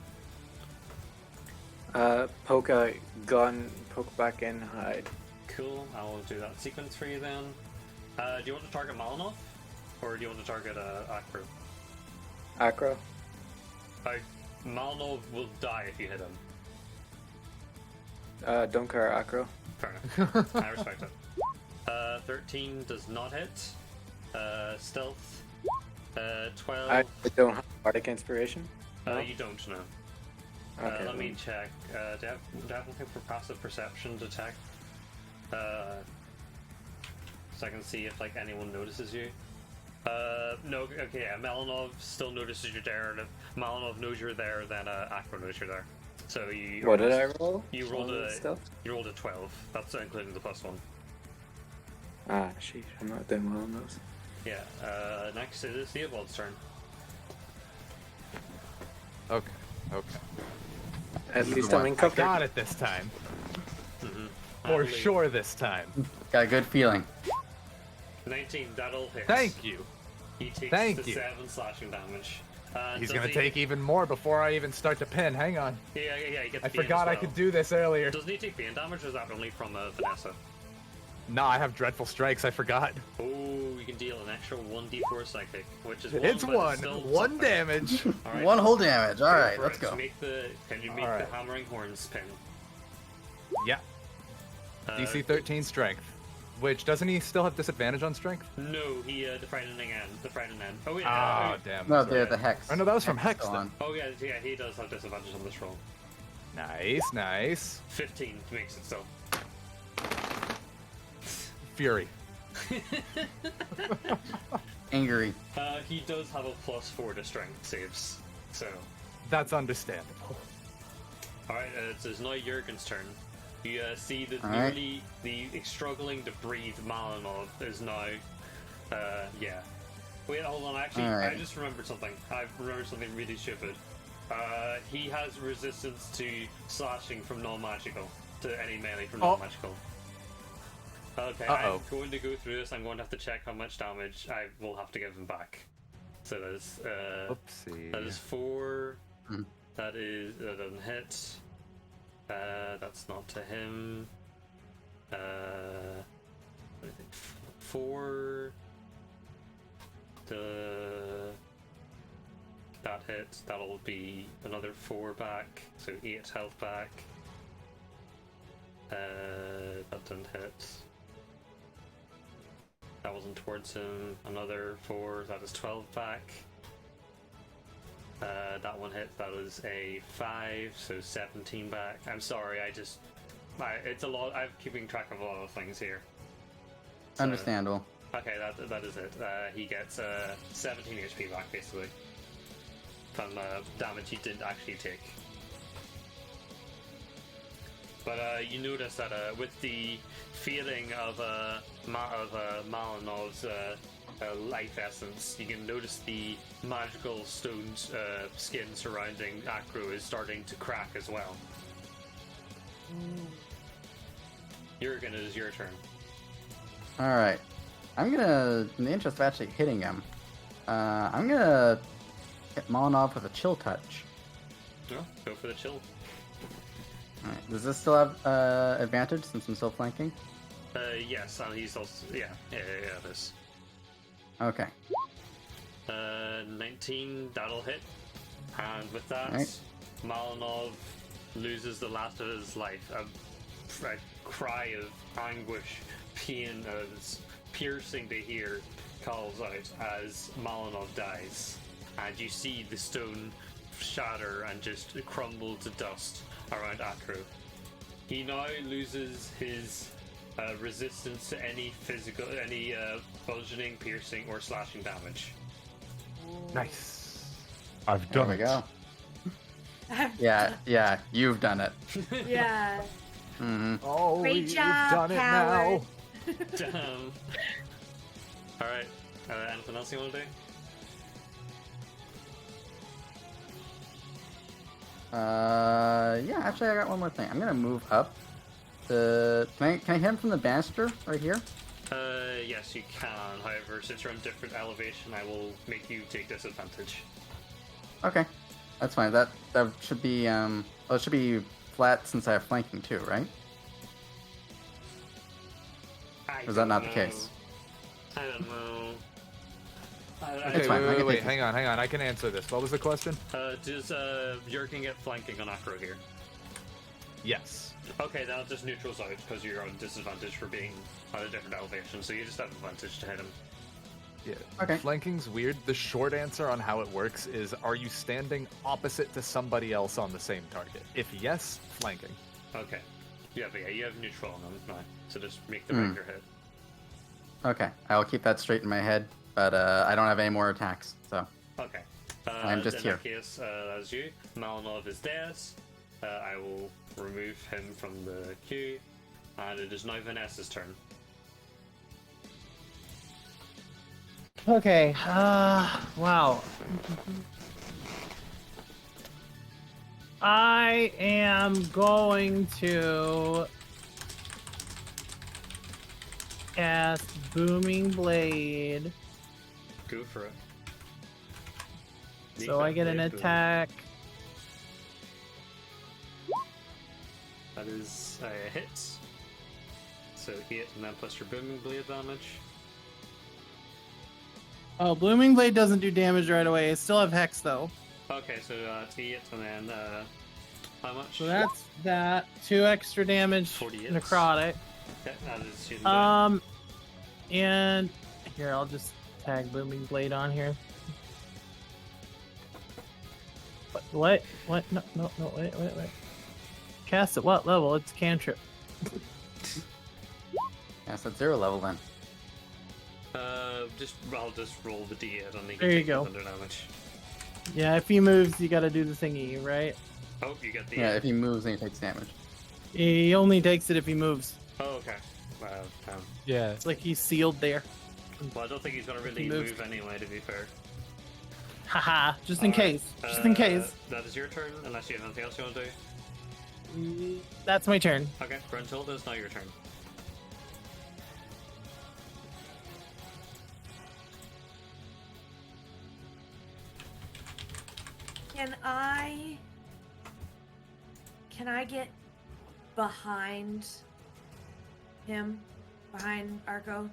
Poke a gun, poke back in, hide. Cool, I will do that sequence for you then. Do you want to target Malinov? Or do you want to target Akru? Acro. Malinov will die if you hit him. Don't care, Acro. Fair enough. I respect it. 13 does not hit. Stealth. 12. I don't have Bardic Inspiration. No? You don't know. Okay, Let me check. Do I have anything for passive perception detect? So I can see if anyone notices you. No, okay, yeah, Malinov still notices you're there, and if Malinov knows you're there, then Akro knows you're there. So you. What did I roll? You rolled Stealth? You rolled a 12. That's including the +1. Ah, sheesh, I'm not doing well on those. Yeah. Next it is Theobald's turn. Okay. At least I'm in I cover. got it this time. Mm-hmm. For sure this time. Got a good feeling. 19. That'll hit. Thank you. He takes Thank the you. 7 slashing damage. He's Does gonna he- take even more before I even start to pin. Hang on. Yeah. He gets I bane forgot as I well. could do this earlier. Doesn't he take bane damage, or is that only from Vanessa? Nah, I have dreadful strikes. I forgot. Oh, you can deal an extra 1d4 psychic, which is It's but one. still One something. damage. All right, One whole damage. All right, for let's it. go. Can you make All the right. hammering horns pin? Yeah. DC 13 strength. Which, doesn't he still have disadvantage on strength? No, he the frightening end. Oh wait. Damn. No, sorry. the hex. Oh no, that was from Hex Hex is then. on. Oh yeah, he does have disadvantage on this roll. Nice. 15 makes it so. Fury. Angry. He does have a +4 to strength saves, so. That's understandable. Alright, it's now Jurgen's turn. You see that All right. nearly the struggling to breathe Malinov is now, yeah. Wait, hold on, actually, All right. I just remembered something. I remembered something really stupid. He has resistance to slashing from non-magical, to any melee from non-magical. Okay, I'm going to go through this. I'm going to have to check how much damage I will have to give him back. So there's, Oopsie. that is 4. Hmm. That doesn't hit. That's not to him. 4. That hits. That'll be another 4 back. So 8 health back. That didn't hit. That wasn't towards him. Another 4. That is 12 back. That one hit. That was a 5, so 17 back. I'm sorry, it's a lot. I'm keeping track of a lot of things here. So, Understandable. okay, that is it. He gets 17 HP back, basically, from damage he didn't actually take. But you notice that with the feeling of Malinov's life essence, you can notice the magical stone skin surrounding Acro is starting to crack as well. Jurgen, it is your turn. Alright. I'm gonna, in the interest of actually hitting him, I'm gonna hit Malinov with a chill touch. No, go for the chill. Alright. Does this still have advantage since I'm still flanking? Yes, and he's also this. Okay. 19, that'll hit. And with that, Right. Malinov loses the last of his life. A cry of anguish, pain, as piercing to hear, calls out as Malinov dies. And you see the stone shatter and just crumble to dust around Acro. He now loses his resistance to any bludgeoning, piercing, or slashing damage. Nice. I've There done we it. go. Yeah, you've done it. Yeah. Mm-hmm. Oh, Great you've job, done it coward. now. Damn. Alright, anything else you want to do? Yeah, actually I got one more thing. I'm gonna move up. Can I hit him from the banister right here? Yes, you can. However, since you're on different elevation, I will make you take disadvantage. Okay. That's fine. That should be well, it should be flat since I have flanking too, right? Or is that not the case? I don't know. Okay, It's fine, I can wait, take it. hang on. I can answer this. What was the question? Does Jurgen get flanking on Acro here? Yes. Okay, that'll just neutrals out because you're on disadvantage for being on a different elevation, so you just have advantage to hit him. Yeah. Okay. Flanking's weird. The short answer on how it works is, are you standing opposite to somebody else on the same target? If yes, flanking. Okay. Yeah, but yeah, you have neutral on them now, so just make the regular hit. Okay. I'll keep that straight in my head, but I don't have any more attacks, so Okay. I'm just in here. that case, that's you. Malinov is dead. I will remove him from the queue, and it is now Vanessa's turn. Okay. Wow. I am going to cast Booming Blade. Go for it. So I get an attack. That is a hit. So 8 and then plus your booming blade damage. Oh, Blooming Blade doesn't do damage right away. I still have Hex though. Okay, so it's 8 and then how much? So that's that. 2 extra damage 48. necrotic. Yeah, that is shooting down. And here I'll just tag Booming Blade on here. What? No, wait. Cast at what level? It's cantrip. Yes, at 0 level then. I'll just roll the d8 on the There you go. under damage. Yeah, if he moves, you gotta do the thingy, right? Oh, you got the. Yeah, if he moves, then he takes damage. He only takes it if he moves. Oh, okay. Wow. Yeah. It's like he's sealed there. Well, I don't think he's gonna really He moves. move anyway. To be fair. Haha, just in Alright, case. Just in case. That is your turn, unless you have anything else you want to do. That's my turn. Okay, Bruntilda, it's now your turn. Can I get behind him? Behind Arco?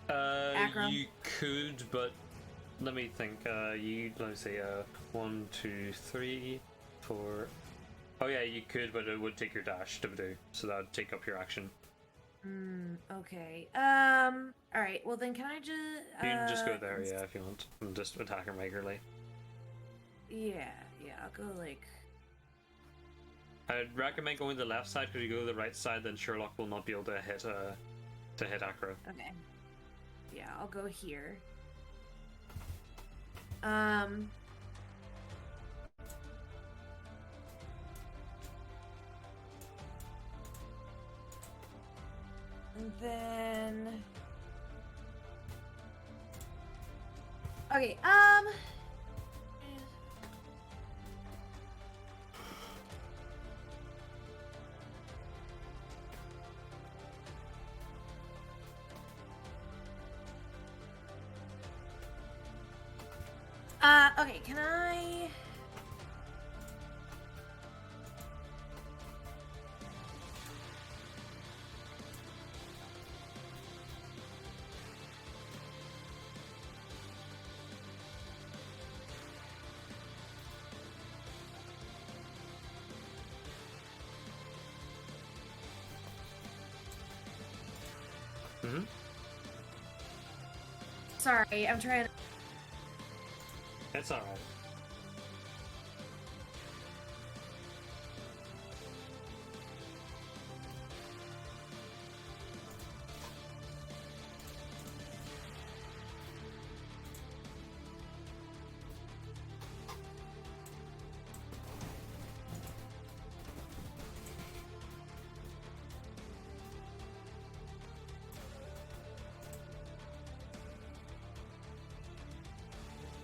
Acro? You could, but let me think. Let me say, 1, 2, 3, 4. Oh yeah, you could, but it would take your dash to do, so that would take up your action. Okay. Alright, well then can I just... You can just go there, yeah, if you want, and just attack him regularly. Yeah, I'll go like... I'd recommend going to the left side, because if you go to the right side, then Sherlock will not be able to hit Acro. Okay. Yeah, I'll go here. And then... Okay, okay, can I... Sorry, I'm trying to... It's alright.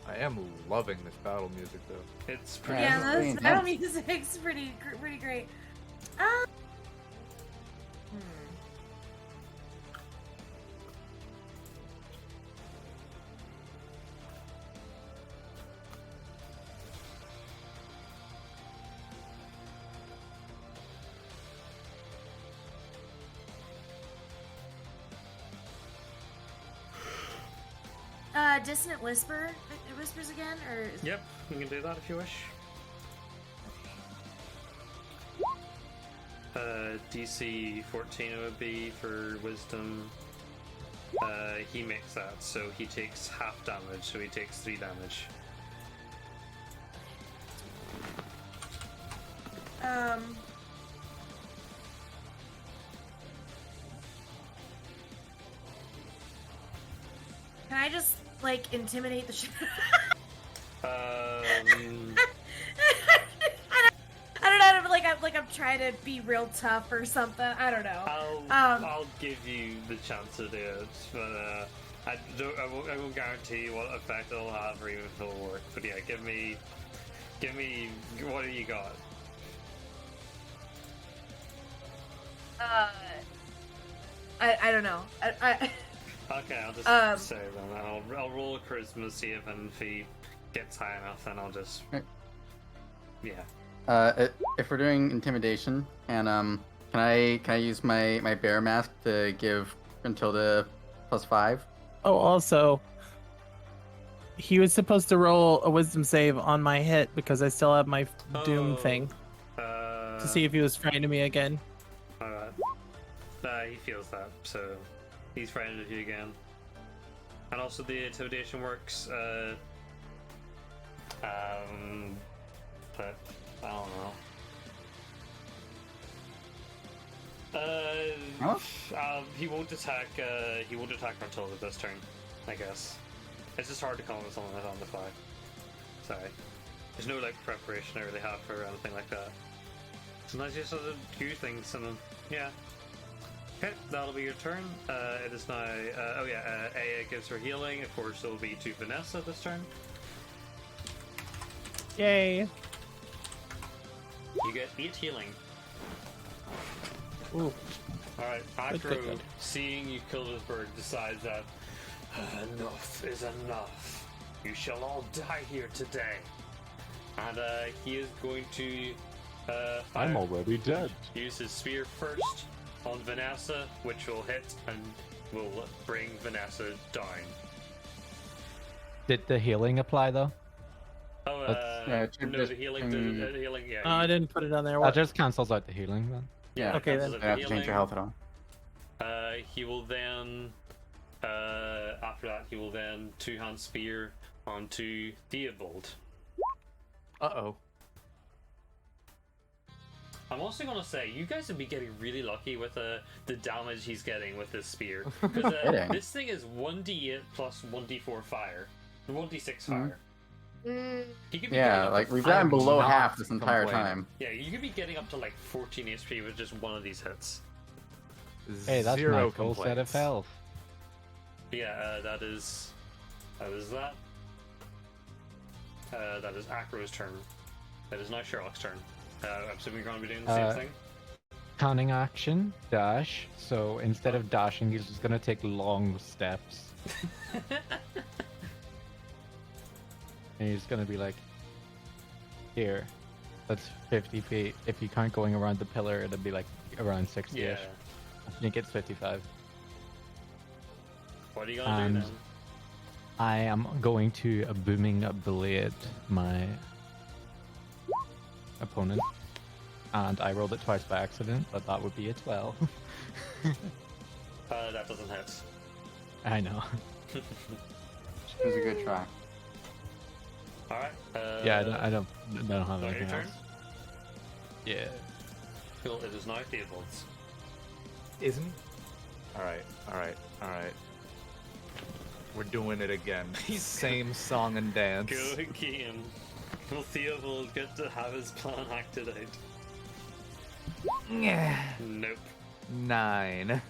I am loving this battle music, though. It's pretty. Yeah, Yeah, pretty this battle intense. music's pretty great. Dissonant Whisper? It whispers again, or... Yep, you can do that if you wish. DC 14 it would be for Wisdom. He makes that, so he takes half damage, so he takes 3 damage. Can I just, like, intimidate the shit? Um, I don't know, I'm trying to be real tough or something. I don't know. I'll give you the chance to do it, but I won't guarantee what effect it'll have or even if it'll work. But yeah, give me, what do you got? I don't know. Okay, I'll just say then. I'll roll a charisma, see if he gets high enough, then I'll just... Right. Yeah. If we're doing intimidation, and can I use my bear mask to give Gruntilda +5? Oh, also, he was supposed to roll a wisdom save on my hit because I still have my doom thing to see if he was frightened of me again. Alright. he feels that, so he's frightened of you again. And also the intimidation works, but I don't know. He won't attack. He won't attack until this turn, I guess. It's just hard to come up with something like that on the fly. Sorry, there's no like preparation I really have for anything like that. Sometimes you just have to do things, and then yeah. Okay, that'll be your turn. It is now. Aya gives her healing. Of course, it'll be to Vanessa this turn. Yay. You get 8 healing. Ooh. Alright, Good, Acro, good. seeing you kill this bird, decides that enough is enough. You shall all die here today. And he is going to I'm already dead. use his spear first on Vanessa, which will hit and will bring Vanessa down. Did the healing apply though? Oh, yeah, it should no, just the healing, bring- the healing, yeah. I didn't put it on there. That What? just cancels out the healing then. Yeah. Okay, cancels then. out You have the to change your healing. health at all. He will then, after that, he will then two-hand spear onto Theobald. Uh-oh. I'm also gonna say, you guys would be getting really lucky with the damage he's getting with this spear. Because Kidding. this thing is 1d8 plus 1d4 fire. 1d6 fire. He could be getting Yeah, up like to we've five- gotten below not half this entire complaining. time. Yeah, you could be getting up to like 14 HP with just one of these hits. Hey, that's Zero my full set of complaints. health. Yeah, that is that. That is Acro's turn. That is now Sherlock's turn. I'm assuming you're going to be doing the same thing. Cunning action, dash. So instead of dashing, he's just gonna take long steps. And he's gonna be like, here, that's 50 feet. If you count going around the pillar, it'll be like around 60-ish. Yeah. I think it's 55. What are you gonna And do then? I am going to a booming blade my opponent. And I rolled it twice by accident, but that would be a 12. That doesn't hit. I know. It was a good try. Alright. Yeah, I don't have is that your anything turn? else. Yeah. Cool, it is now Theobald's. Isn't he? Alright. We're doing it again. Same song and dance. Go again. Will Theobald get to have his plan acted out? Nope. 9.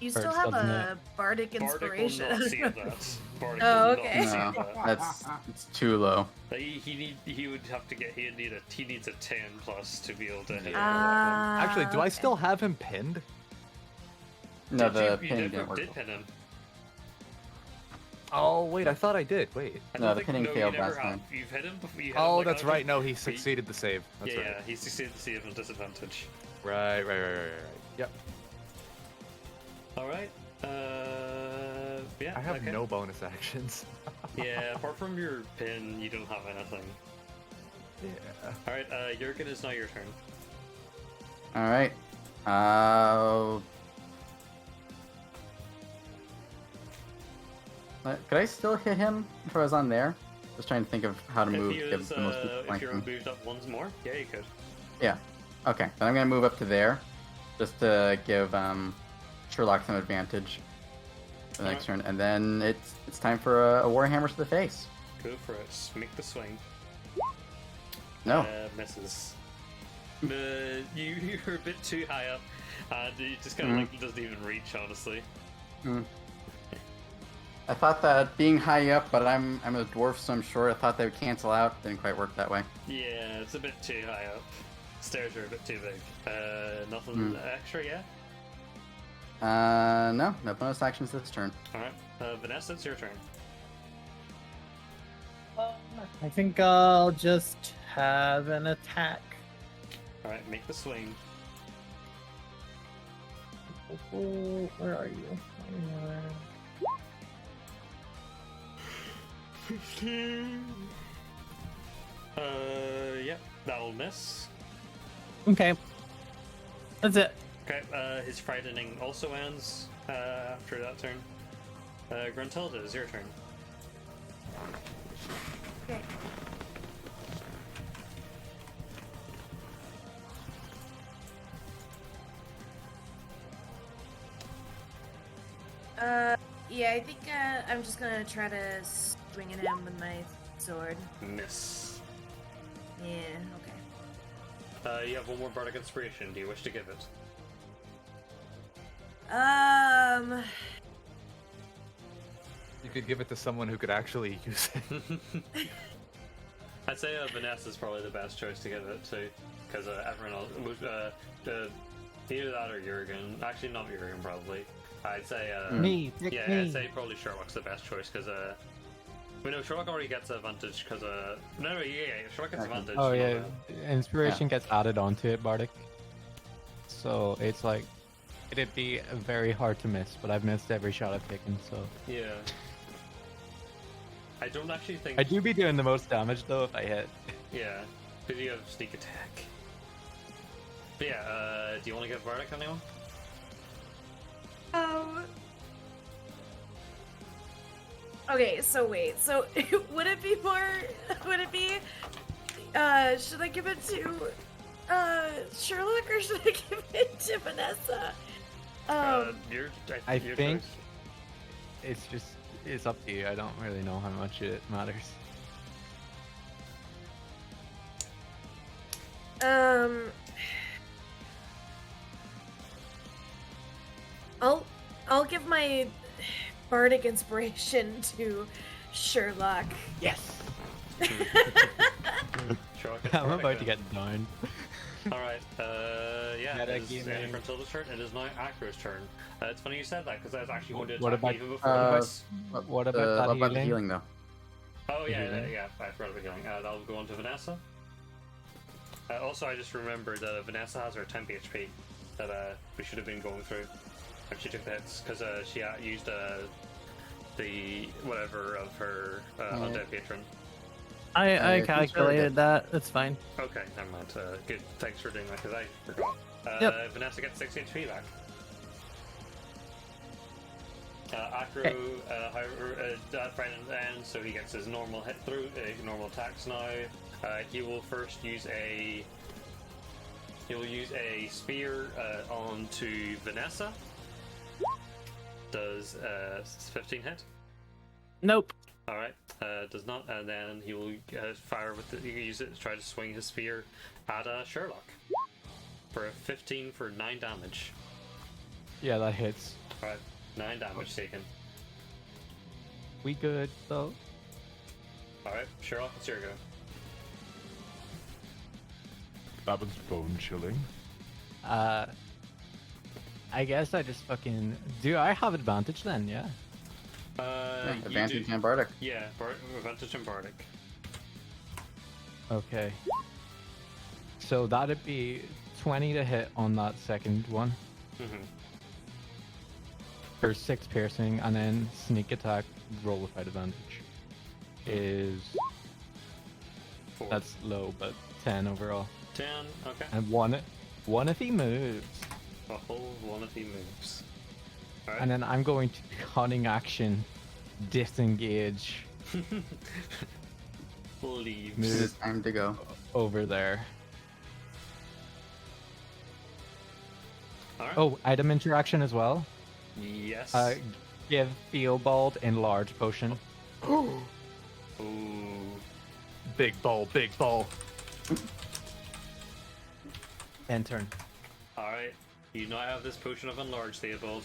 You still First, have doesn't a bardic Bardic will inspiration. not see that. Bardic Oh, will okay. not see No, that. it's too low. Like, he would have to get he needs a 10 plus to be able to hit. Actually, do I okay. still have him pinned? No, Did the you pin never didn't work. did pin him. Oh, wait, I thought I did. Wait. I No, don't the think- pinning you failed never last have. time. You've hit him before. You hit him, Oh, like, that's on right. a- No, he succeeded the save. That's yeah, right. yeah, he succeeded to save with disadvantage. Right. Yep. Alright. Yeah. I have okay. no bonus actions. Yeah, apart from your pin, you don't have anything. Yeah. Alright, Jurgen, is now your turn. All right. Could I still hit him if I was on there? Just trying to think of how to move. If to he give is, the most people if you're flanking. moved up once more, yeah, you could. Yeah. Okay. Then I'm gonna move up to there, just to give Sherlock some advantage for the next turn, and then it's time for a warhammer to the face. Go for it. Make the swing. No. Misses. You're a bit too high up, and it just kind of like doesn't even reach, honestly. I thought that being high up, but I'm a dwarf, so I'm short. I thought they would cancel out. Didn't quite work that way. Yeah, it's a bit too high up. Stairs are a bit too big. Nothing extra, yeah? No bonus actions this turn. Alright, Vanessa, it's your turn. I think I'll just have an attack. Alright, make the swing. Oh, where are you? Yeah, that'll miss. Okay. That's it. Okay, his frightening also ends after that turn. Gruntilda, it's your turn. Okay. Yeah, I think I'm just gonna try to swing at him with my sword. Miss. Yeah, okay. You have one more Bardic Inspiration. Do you wish to give it? You could give it to someone who could actually use it. I'd say Vanessa's probably the best choice to give it to, because everyone else, either that or Jurgen. Actually, not Jurgen, probably. I'd say, Me, yeah, me. I'd say probably Sherlock's the best choice, because, no, Sherlock already gets advantage, because, no, yeah, Sherlock gets advantage. Oh from, yeah, inspiration gets added onto it, Bardic. So it's like, it'd be very hard to miss, but I've missed every shot I've taken, so. Yeah. I don't actually think... I do be doing the most damage though if I hit. Yeah, because you have sneak attack. But yeah, do you want to give Bardic anyone? Okay, so wait, so would it be, should I give it to, Sherlock or should I give it to Vanessa? I your think choice. it's up to you. I don't really know how much it matters. I'll give my Bardic Inspiration to Sherlock. Yes! Sherlock gets I'm Bardic about to then. get down. Alright, yeah, Meta it is gaming. Gruntilda's turn. It is now Acro's turn. It's funny you said that, because I was actually going to What attack about- even before the voice. What about that the healing? healing though? Oh, yeah, healing? yeah, I forgot about healing. That'll go on to Vanessa. Also, I just remembered that Vanessa has her temp HP that we should have been going through when she took the hits, because she used the whatever of her undead patron. I think calculated that. That's fine. Okay, never mind. Good, thanks for doing that, because I forgot. Yep. Vanessa gets 6 HP back. Acro, Friday ends, so he gets his normal hit through, normal attacks now. He will first use a spear onto Vanessa. Does 15 hit? Nope. All right, does not, and then he will fire with he use it to try to swing his spear at Sherlock for a 15 for 9 damage. Yeah, that hits. All right, 9 damage taken. We good though? All right, Sherlock, it's your go. That was bone chilling. I guess I just fucking... Do I have advantage then? Yeah. You Advantage do- and Bardic. Yeah, advantage and Bardic. Okay. So that'd be 20 to hit on that second one. Mm-hmm. For 6 piercing, and then sneak attack, roll without advantage. Is... 4. That's low, but 10 overall. 10, okay. And one if he moves. A whole one of the moves. All right. And then I'm going to cunning action, disengage, Leaves. Move. It's time to go. over there. All right. Oh, item interaction as well. Yes. Give Theobald enlarge potion. Ooh. Big ball, big ball. End turn. All right. You now have this potion of enlarge, Theobald.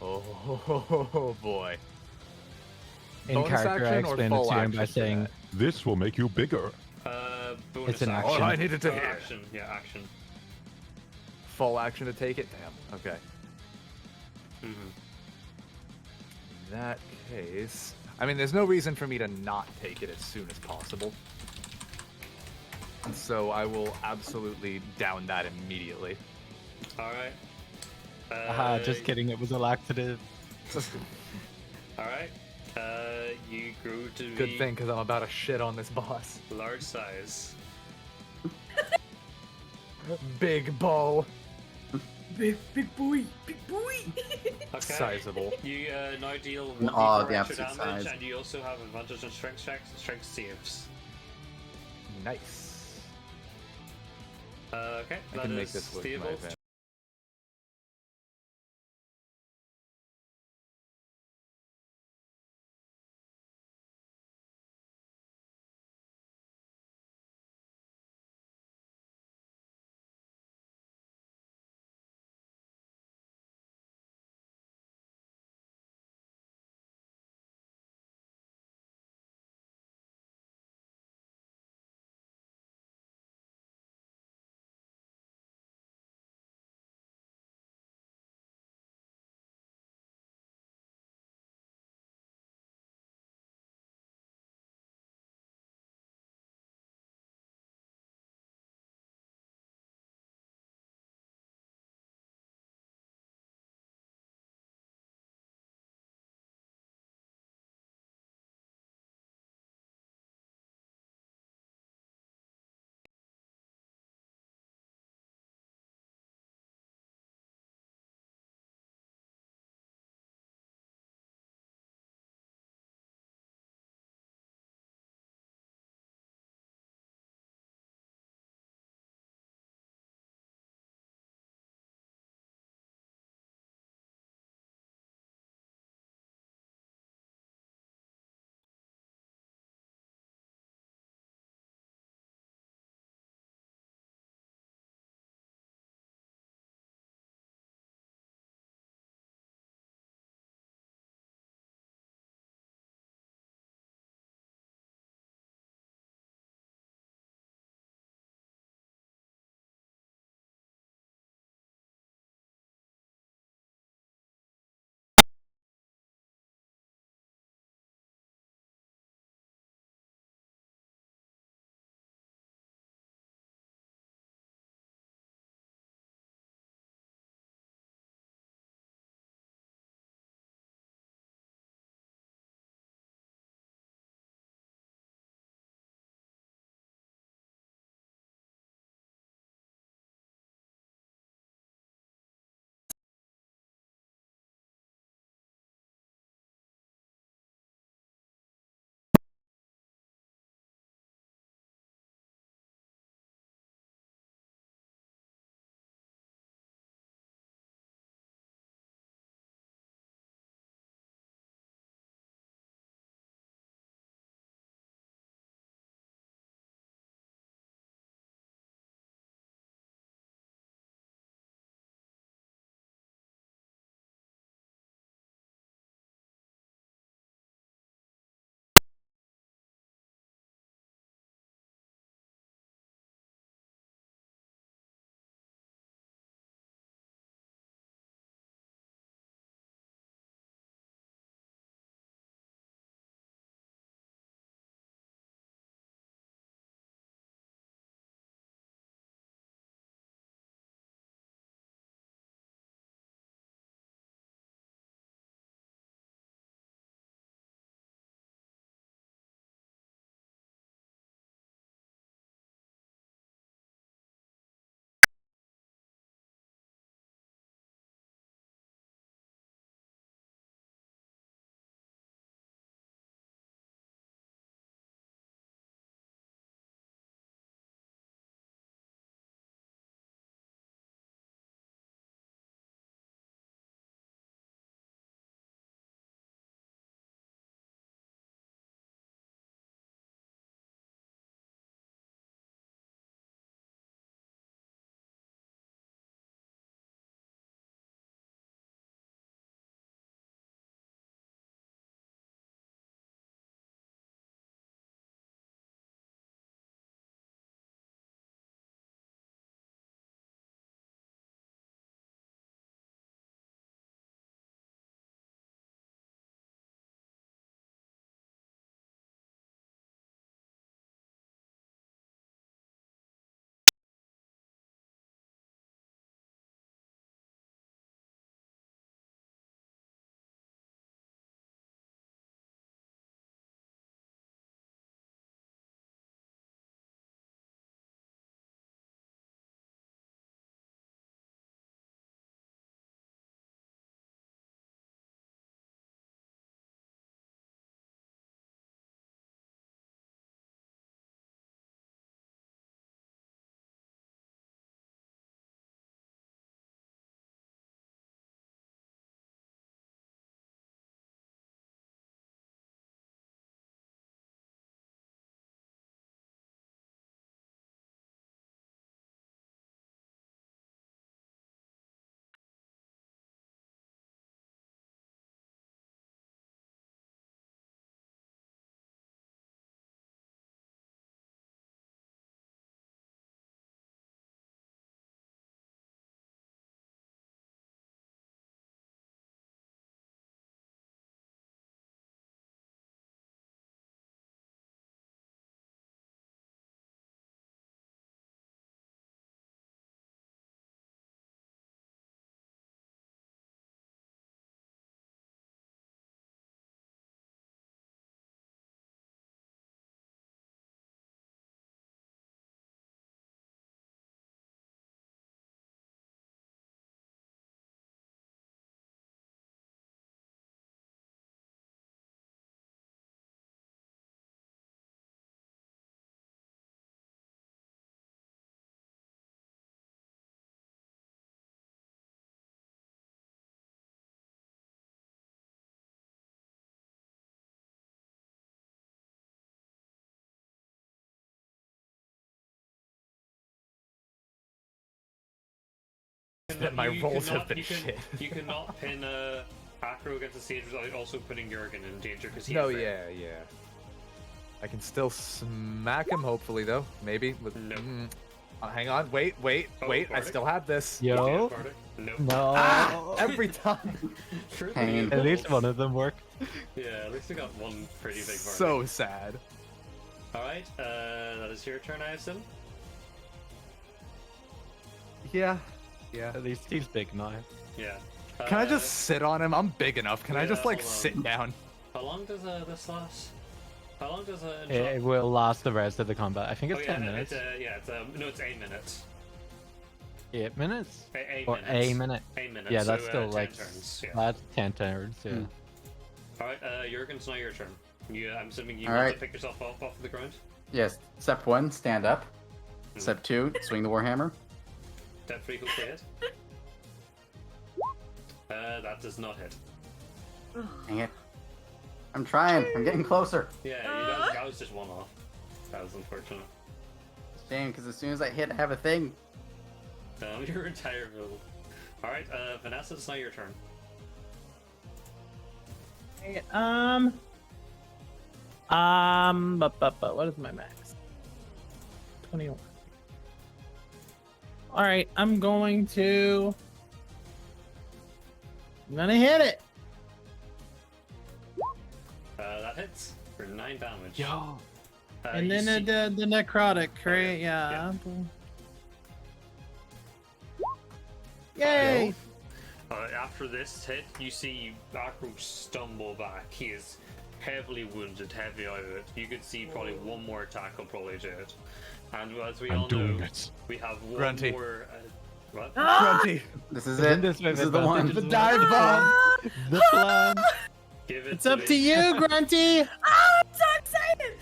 Oh boy. In Bonus character, I action or explained it full to him action by for saying, that? This will make you bigger. Bonus It's an action. action. Oh, I needed to hear. Action. Yeah, action. Full action to take it? Damn. Okay. Mm-hmm. In that case, I mean, there's no reason for me to not take it as soon as possible. So I will absolutely down that immediately. All right. just kidding, it was a laxative. All right. You grew to Good be thing, because I'm about to shit on this boss. large size. Big ball. Big boy, big boy. Okay. Sizable. You now deal In 1d4 awe of the extra absolute damage, size. and you also have advantage on strength saves. Nice. Okay, I that can make is this work to my Theobald's advantage. that my you rolls cannot- have been you can- shit. You cannot pin Acro against the stage without also putting Jurgen in danger because he's No, there. yeah. I can still smack him, hopefully, though. Maybe. With, No. Hang on. Wait. Oh, I Bardic? still have this. Yo. No. No. Ah! Every time. Hanging. At least one of them worked. Yeah, at least we got one pretty big Bardic. So sad. Alright, that is your turn, I assume? Yeah. At least he's big now. Yeah. Can I just sit on him? I'm big enough. Can I just, yeah, like, hold on. sit down? How long does this last? How long does It will last the rest of the combat. I think it's 10 minutes. It's 8 minutes. 8 minutes? Eight Or minutes. a minute. 8 minutes. Yeah, that's so, still 10 like turns. Yeah. that's 10 turns. Yeah. Alright, Jurgen, it's now your turn. I'm assuming you All want right. to pick yourself up off the ground. Yes. Step 1, stand up. Step 2, swing the warhammer. Step 3, hopefully hit. That does not hit. Dang it. I'm trying. I'm getting closer. Yeah, that was just one off. That was unfortunate. Shame, because as soon as I hit, I have a thing. Your entire build. Alright, Vanessa, it's now your turn. What is my max? 21. All right, I'm gonna hit it. That hits for 9 damage. Yo. And you then see- the necrotic, right? yeah. Yay! After this hit, you see Akro stumble back. He is heavily wounded, heavy out of it. You could see probably one more attack will probably do it. And as we I'm all doing know, it. we have one Grunty. more. What? Grunty. This is Isn't it. this This with is the one. advantage The as dive bomb. The plan. Give it It's up to me. you, Grunty. Oh, I'm so excited!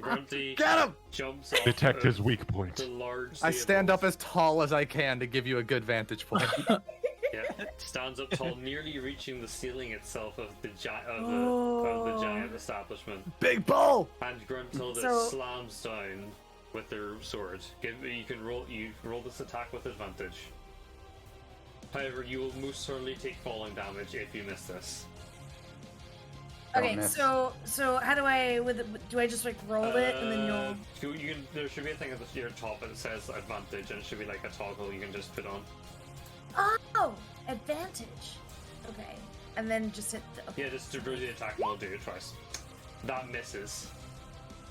Grunty Get him! jumps off Detect his of weak point. the large I stand table. up as tall as I can to give you a good vantage point. Yeah, stands up tall, nearly reaching the ceiling itself of the giant establishment. Big bull! And Gruntilda So- slams down with their sword. You roll this attack with advantage. However, you will most certainly take falling damage if you miss this. Don't Okay, miss. so how do I do I just like roll it and then you'll There should be a thing at your top that says advantage, and it should be like a toggle you can just put on. Oh, advantage. Okay, and then just hit. Okay. Yeah, just to do the attack and I'll do it twice. That misses.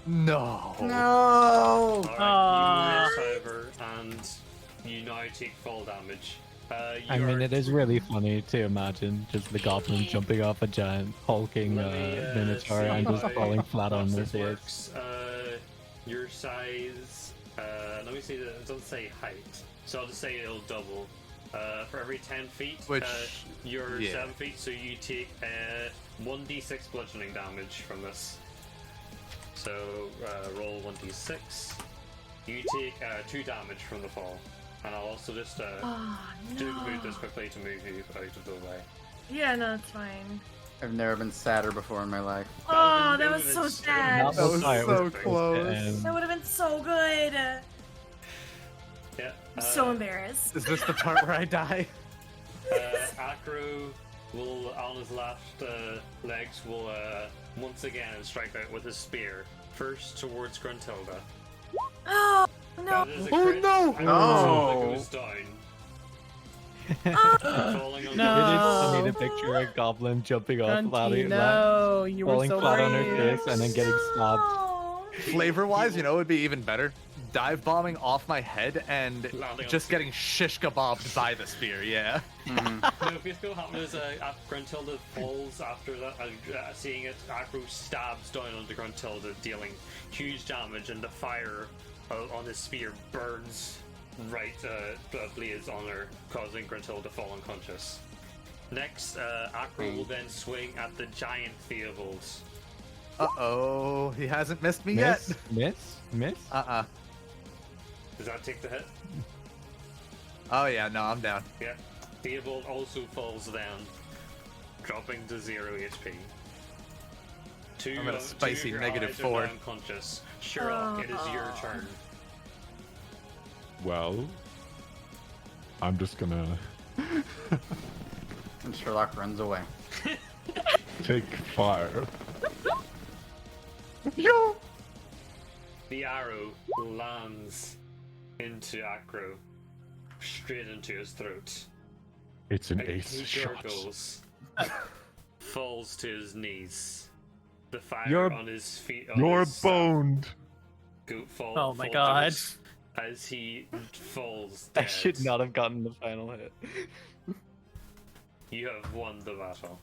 No. No! Alright, you miss, however, and you now take fall damage. I mean, it is really funny to imagine just the goblin jumping off a giant hulking minotaur and just falling flat on their face. Works. Your size. Let me see. It doesn't say height, so I'll just say it'll double. For every 10 feet, Which, you're yeah. 7 feet, so you take 1d6 bludgeoning damage from this. So roll 1d6. You take 2 damage from the fall. And I'll also just Oh, move this no. quickly to move you out of the way. Yeah, no, it's fine. I've never been sadder before in my life. Oh, that That was would've so been- sad. That was how it so supposed to close. end. That would have been so good. Yeah. I'm so embarrassed. Is this the part where I die? Acro will, on his left legs, will once again strike out with his spear. First towards Gruntilda. Oh no! That is a Oh, crit, no! and No! Gruntilda goes down. Oh, Falling on No. It is funny Oh. to picture a goblin jumping off Grunty, Lottie, no, you were falling so flat on her brave. face and then getting stabbed. no. Flavor-wise, you know, it would be even better. Dive bombing off my head and Landing on just the- getting shish kebabbed by the spear, yeah. Mhm. No, basically what happened is Gruntilda falls after that, seeing it, Acro stabs down onto Gruntilda, dealing huge damage, and the fire on his spear burns right blaze on her, causing Gruntilda to fall unconscious. Next, Acro will then swing at the giant Theobald. Uh-oh, he hasn't missed me yet. Miss? Uh-uh. Does that take the hit? Oh yeah, no, I'm down. Yeah. Theobald also falls down, dropping to 0 HP. I'm at a spicy two of your negative allies are 4. now unconscious. Sherlock, it is your turn. Well, I'm just gonna And Sherlock runs away. take fire. The arrow lands into Acro, straight into his throat. It's an And ace he shot. gurgles, falls to his knees. The fire You're- on his feet. You're boned. Oh my God. As he falls dead. I should not have gotten the final hit. You have won the battle.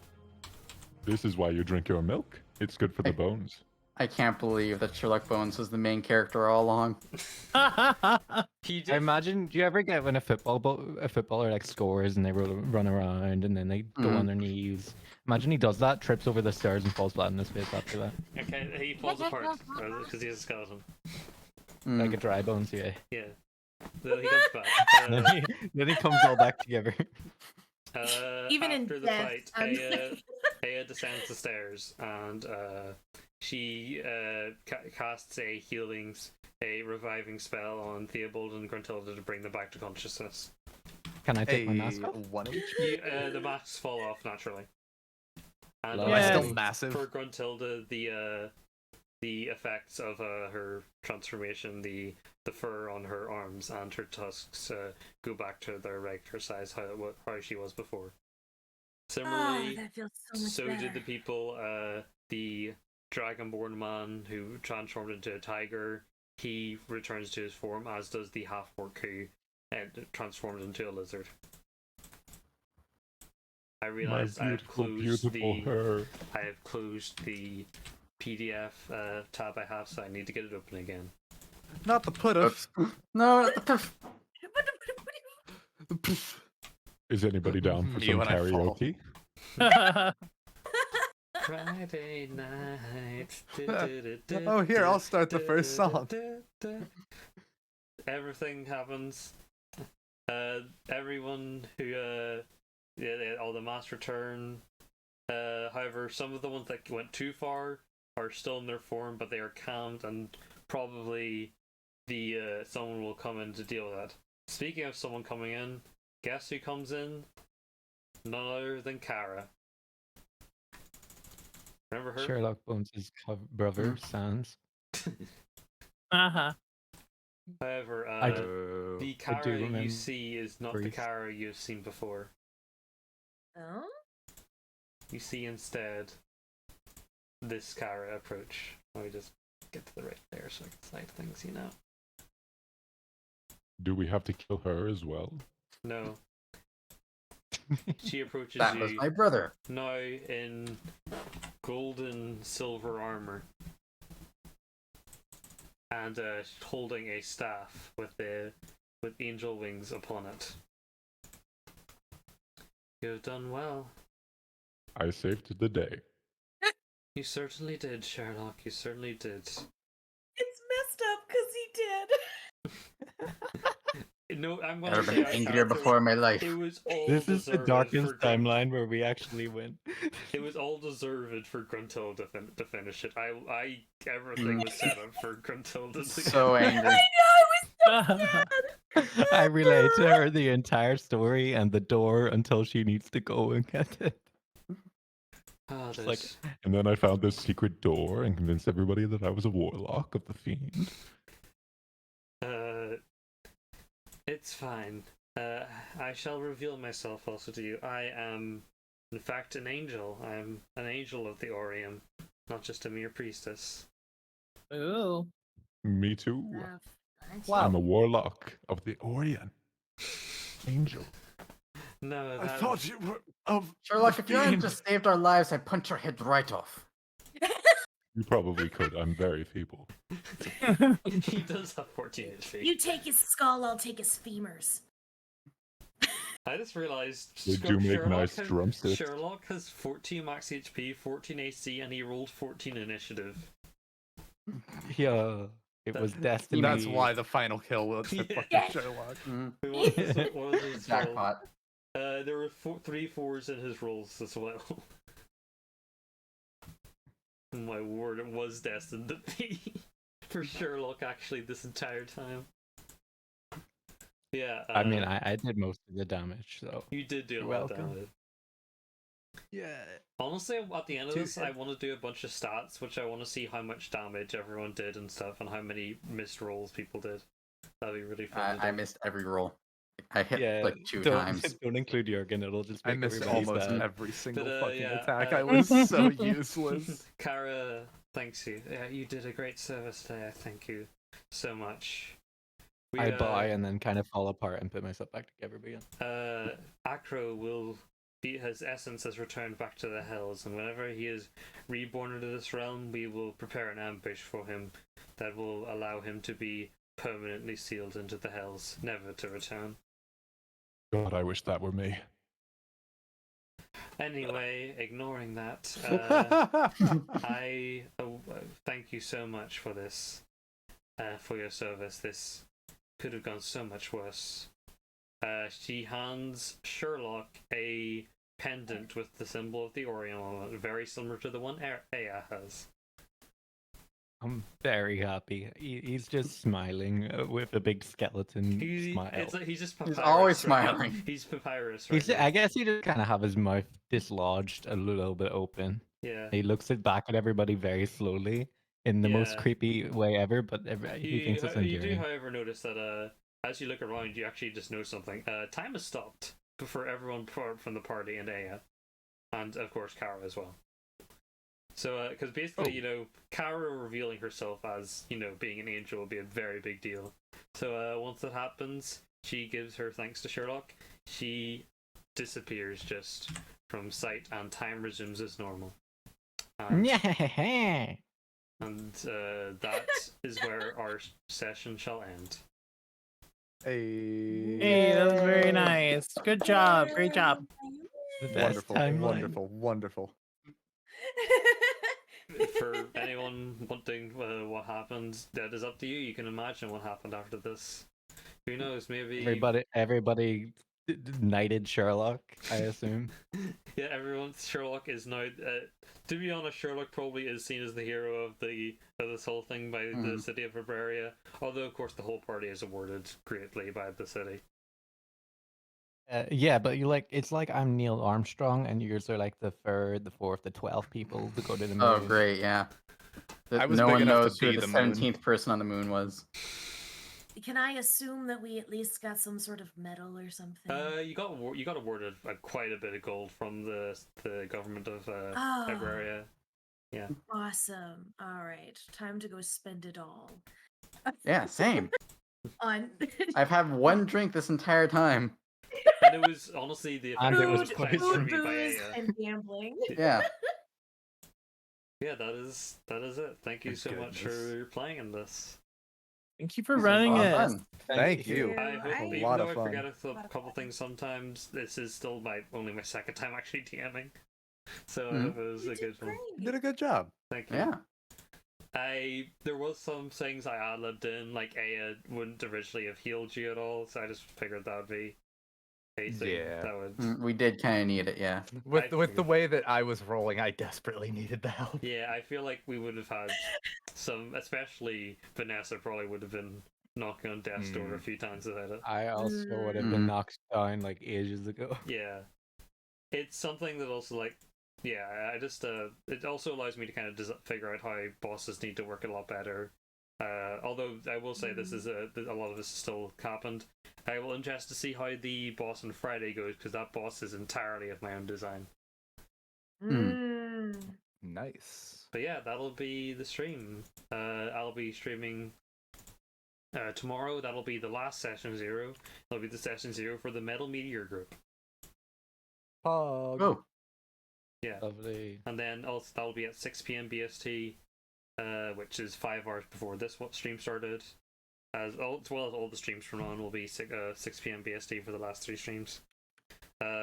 This is why you drink your milk. It's good for the bones. I can't believe that Sherlock Bones was the main character all along. He I did. imagine. Do you ever get when a footballer like scores and they run around and then they go on their knees? Imagine he does that, trips over the stairs and falls flat on his face after that, Okay, he falls apart because he has a skeleton. like a dry bones. Yeah. Yeah. Then he comes back. Then he comes all back together. Even in after the death, fight, I'm Aya descends the stairs and she casts a reviving spell on Theobald and Gruntilda to bring them back to consciousness. Can I take my mask off? 1 HP. The masks fall off naturally. And Am Am I Yeah. still massive? for Gruntilda, the effects of her transformation, the fur on her arms and her tusks go back to their regular size, how she was before. Similarly, that feels so much so better. did the people, the Dragonborn man who transformed into a tiger. He returns to his form, as does the half-orc who transformed into a lizard. I My realized I have beautiful, closed beautiful hair. I have closed the PDF tab I have, so I need to get it open again. Not the puddif. No, not the perf. The poof. Is anybody down for You some and I fall. karaoke? Friday night. Oh, here, I'll start the first song. Everything happens. Everyone who, all the masks return. However, some of the ones that went too far are still in their form, but they are calmed, and probably someone will come in to deal with that. Speaking of someone coming in, guess who comes in? None other than Kara. Remember her? Sherlock Bones' brother, Sans. Uh-huh. However, I the I Kara do you remember see is not the brief. Kara you've seen before. Oh? You see instead this Kara approach. Let me just get to the right there so I can slide things, you know. Do we have to kill her as well? No. She approaches That you was my brother. now in golden silver armor and holding a staff with angel wings upon it. You have done well. I saved the day. You certainly did, Sherlock. You certainly did. It's messed up because he did. No, I'm I've gonna never say been I angrier can't- before in my life. It was all This is the deserved darkest for Grun- timeline where we actually win. It was all deserved for Gruntilda to finish it. Everything was set up for Gruntilda to So angry. I relate to her the entire story and the door until she needs to go and get it. Ah, like- there's- And then I found this secret door and convinced everybody that I was a warlock of the fiend. It's fine. I shall reveal myself also to you. I am, in fact, an angel. I am an angel of the Orium, not just a mere priestess. Ooh. Me too. Wow. I'm a warlock of the Orient. Angel. No, I that, thought you were of Sherlock, the if you hadn't fiend. just saved our lives, I'd punch your head right off. You probably could. I'm very feeble. he does have 14 HP. You take his skull, I'll take his femurs. I just realized They do make nice has, drumsticks. Sherlock has 14 max HP, 14 AC, and he rolled 14 initiative. Yeah, it was destiny. That's why the final kill was the Yeah. fucking Sherlock. What was his roll? Jackpot. There were 3 4s in his rolls as well. My word, it was destined to be for Sherlock actually this entire time. Yeah. I mean, I did most of the damage, so You did do a You're lot of welcome. damage. yeah. Honestly, at the end of Two this, I hit- want to do a bunch of stats, which I want to see how much damage everyone did and stuff, and how many missed rolls people did. That'd be really fun. to I do. missed every roll. I hit Yeah, like 2 don't, times. Don't include Jurgen. It'll just I make missed everybody almost sad. every single fucking yeah, attack. uh, I was so useless. Kara, thanks you. Yeah, you did a great service today. I thank you so much. I buy and then kind of fall apart and put myself back together again. Acro will be, his essence has returned back to the hells, and whenever he is reborn into this realm, we will prepare an ambush for him that will allow him to be permanently sealed into the hells, never to return. God, I wish that were me. Anyway, ignoring that, I thank you so much for this, for your service. This could have gone so much worse. She hands Sherlock a pendant with the symbol of the Orion on it, very similar to the one Aya has. I'm very happy. He's just smiling with a big skeleton smile. It's like he's just papyrus. He's always right now. smiling. He's papyrus right I now. guess he just kind of have his mouth dislodged a little bit open. Yeah. He looks back at everybody very slowly in the most Yeah. creepy way ever, but he thinks it's You do, endearing. however, notice that as you look around, you actually just know something. Time has stopped for everyone from the party and Aya, and of course Kara as well. So, because basically, you know, Kara revealing herself as, you know, being an angel will be a very big deal. So, once that happens, she gives her thanks to Sherlock. She disappears just from sight, and time resumes as normal. And, Yeah. and that is where our session shall end. Hey, that was very nice. Good job. Great job. The best Wonderful, timeline. wonderful, wonderful. For anyone wanting what happened, that is up to you. You can imagine what happened after this. Who knows? Maybe Everybody knighted Sherlock, I assume. yeah, everyone. Sherlock is now. To be honest, Sherlock probably is seen as the hero of this whole thing by the city of Bavaria. Although, of course, the whole party is awarded greatly by the city. Yeah, but it's like I'm Neil Armstrong, and yours are like the third, the fourth, the 12th people to go to the moon. Oh, great, yeah. I was No big one enough to knows who be the the moon. 17th person on the moon was. Can I assume that we at least got some sort of medal or something? You got awarded quite a bit of gold from the government of Oh. Bavaria. Yeah. Awesome. All right, time to go spend it all. Yeah, same. On I've had one drink this entire time. And it was honestly the And it was food, planned for poison. me by booze, Aya. and gambling. Yeah. Yeah, that is it. Thank you so much for playing in this. Thank you for This was a running lot of it. fun. Thank you. I hope, A even lot though of I fun. forget a couple things sometimes, this is still only my second time actually DMing. So I hope it was a good one. You did a good job. Thank you. Yeah. There was some things I ad-libbed in, like Aya wouldn't originally have healed you at all, so I just figured that would be a thing Yeah. that would. We did kind of need it, yeah. With I the way that I was rolling, I desperately needed the help. Yeah, I feel like we would have had some, especially Vanessa probably would have been knocking on death's door a few times without it. I also would have Mm. been knocked down like ages ago. Yeah, it's something that also like, yeah, I just it also allows me to kind of figure out how bosses need to work a lot better. Although I will say this is a lot of this is still happened. I will interest to see how the boss on Friday goes, because that boss is entirely of my own design. Nice. But yeah, that'll be the stream. I'll be streaming tomorrow. That'll be the last session 0. That'll be the session 0 for the Metal Meteor group. Pog. Oh, Yeah. Lovely. And then also that'll be at 6 p.m. BST, which is 5 hours before this stream started. As well as all the streams from on will be 6 p.m. BST for the last 3 streams.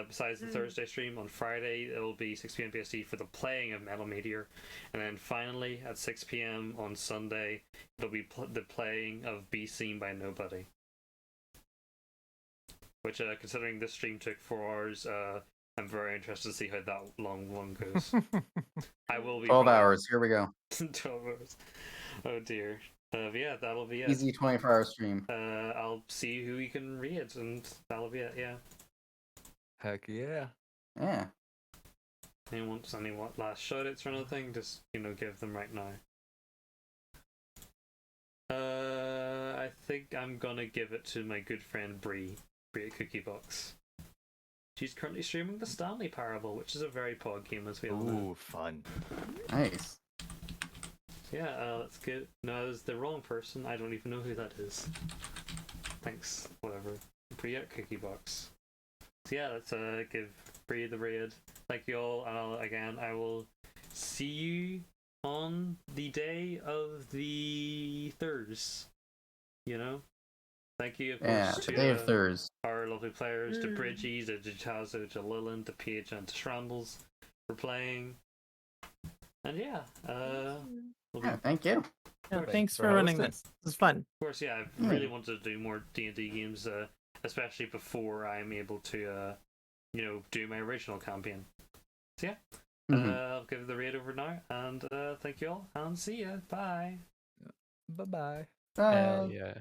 Besides the Thursday stream, on Friday it'll be 6 p.m. BST for the playing of Metal Meteor, and then finally at 6 p.m. on Sunday it'll be the playing of Be Seen by Nobody. Which, considering this stream took 4 hours, I'm very interested to see how that long one goes. I will be 12 hours. Here we go. 12 hours. Oh dear. Yeah, that'll be it. Easy 24-hour stream. I'll see who we can raid, and that'll be it. Yeah. Heck yeah. Yeah. Anyone wants any last shoutouts or anything? Just give them right now. I think I'm gonna give it to my good friend Bree at Cookie Box. She's currently streaming the Stanley Parable, which is a very pog game, as we all know. Ooh, fun. Nice. Yeah, that's good. No, it's the wrong person. I don't even know who that is. Thanks. Whatever. Bree at Cookie Box. So yeah, let's give Bree the raid. Thank you all. I will see you on the day of the Thurs. Thank you, of course, the day of to Thurs. our lovely players, to Bridgie, to Jachazo, to Lilin, to Paige, and to Shrambles for playing. And yeah, Thank you. Yeah, thanks for running this. This was fun. Of course, yeah, I really wanted to do more D&D games, especially before I'm able to, do my original campaign. So yeah, I'll give the raid over now, and thank you all, and see ya. Bye. Bye-bye. Bye. Hell yeah.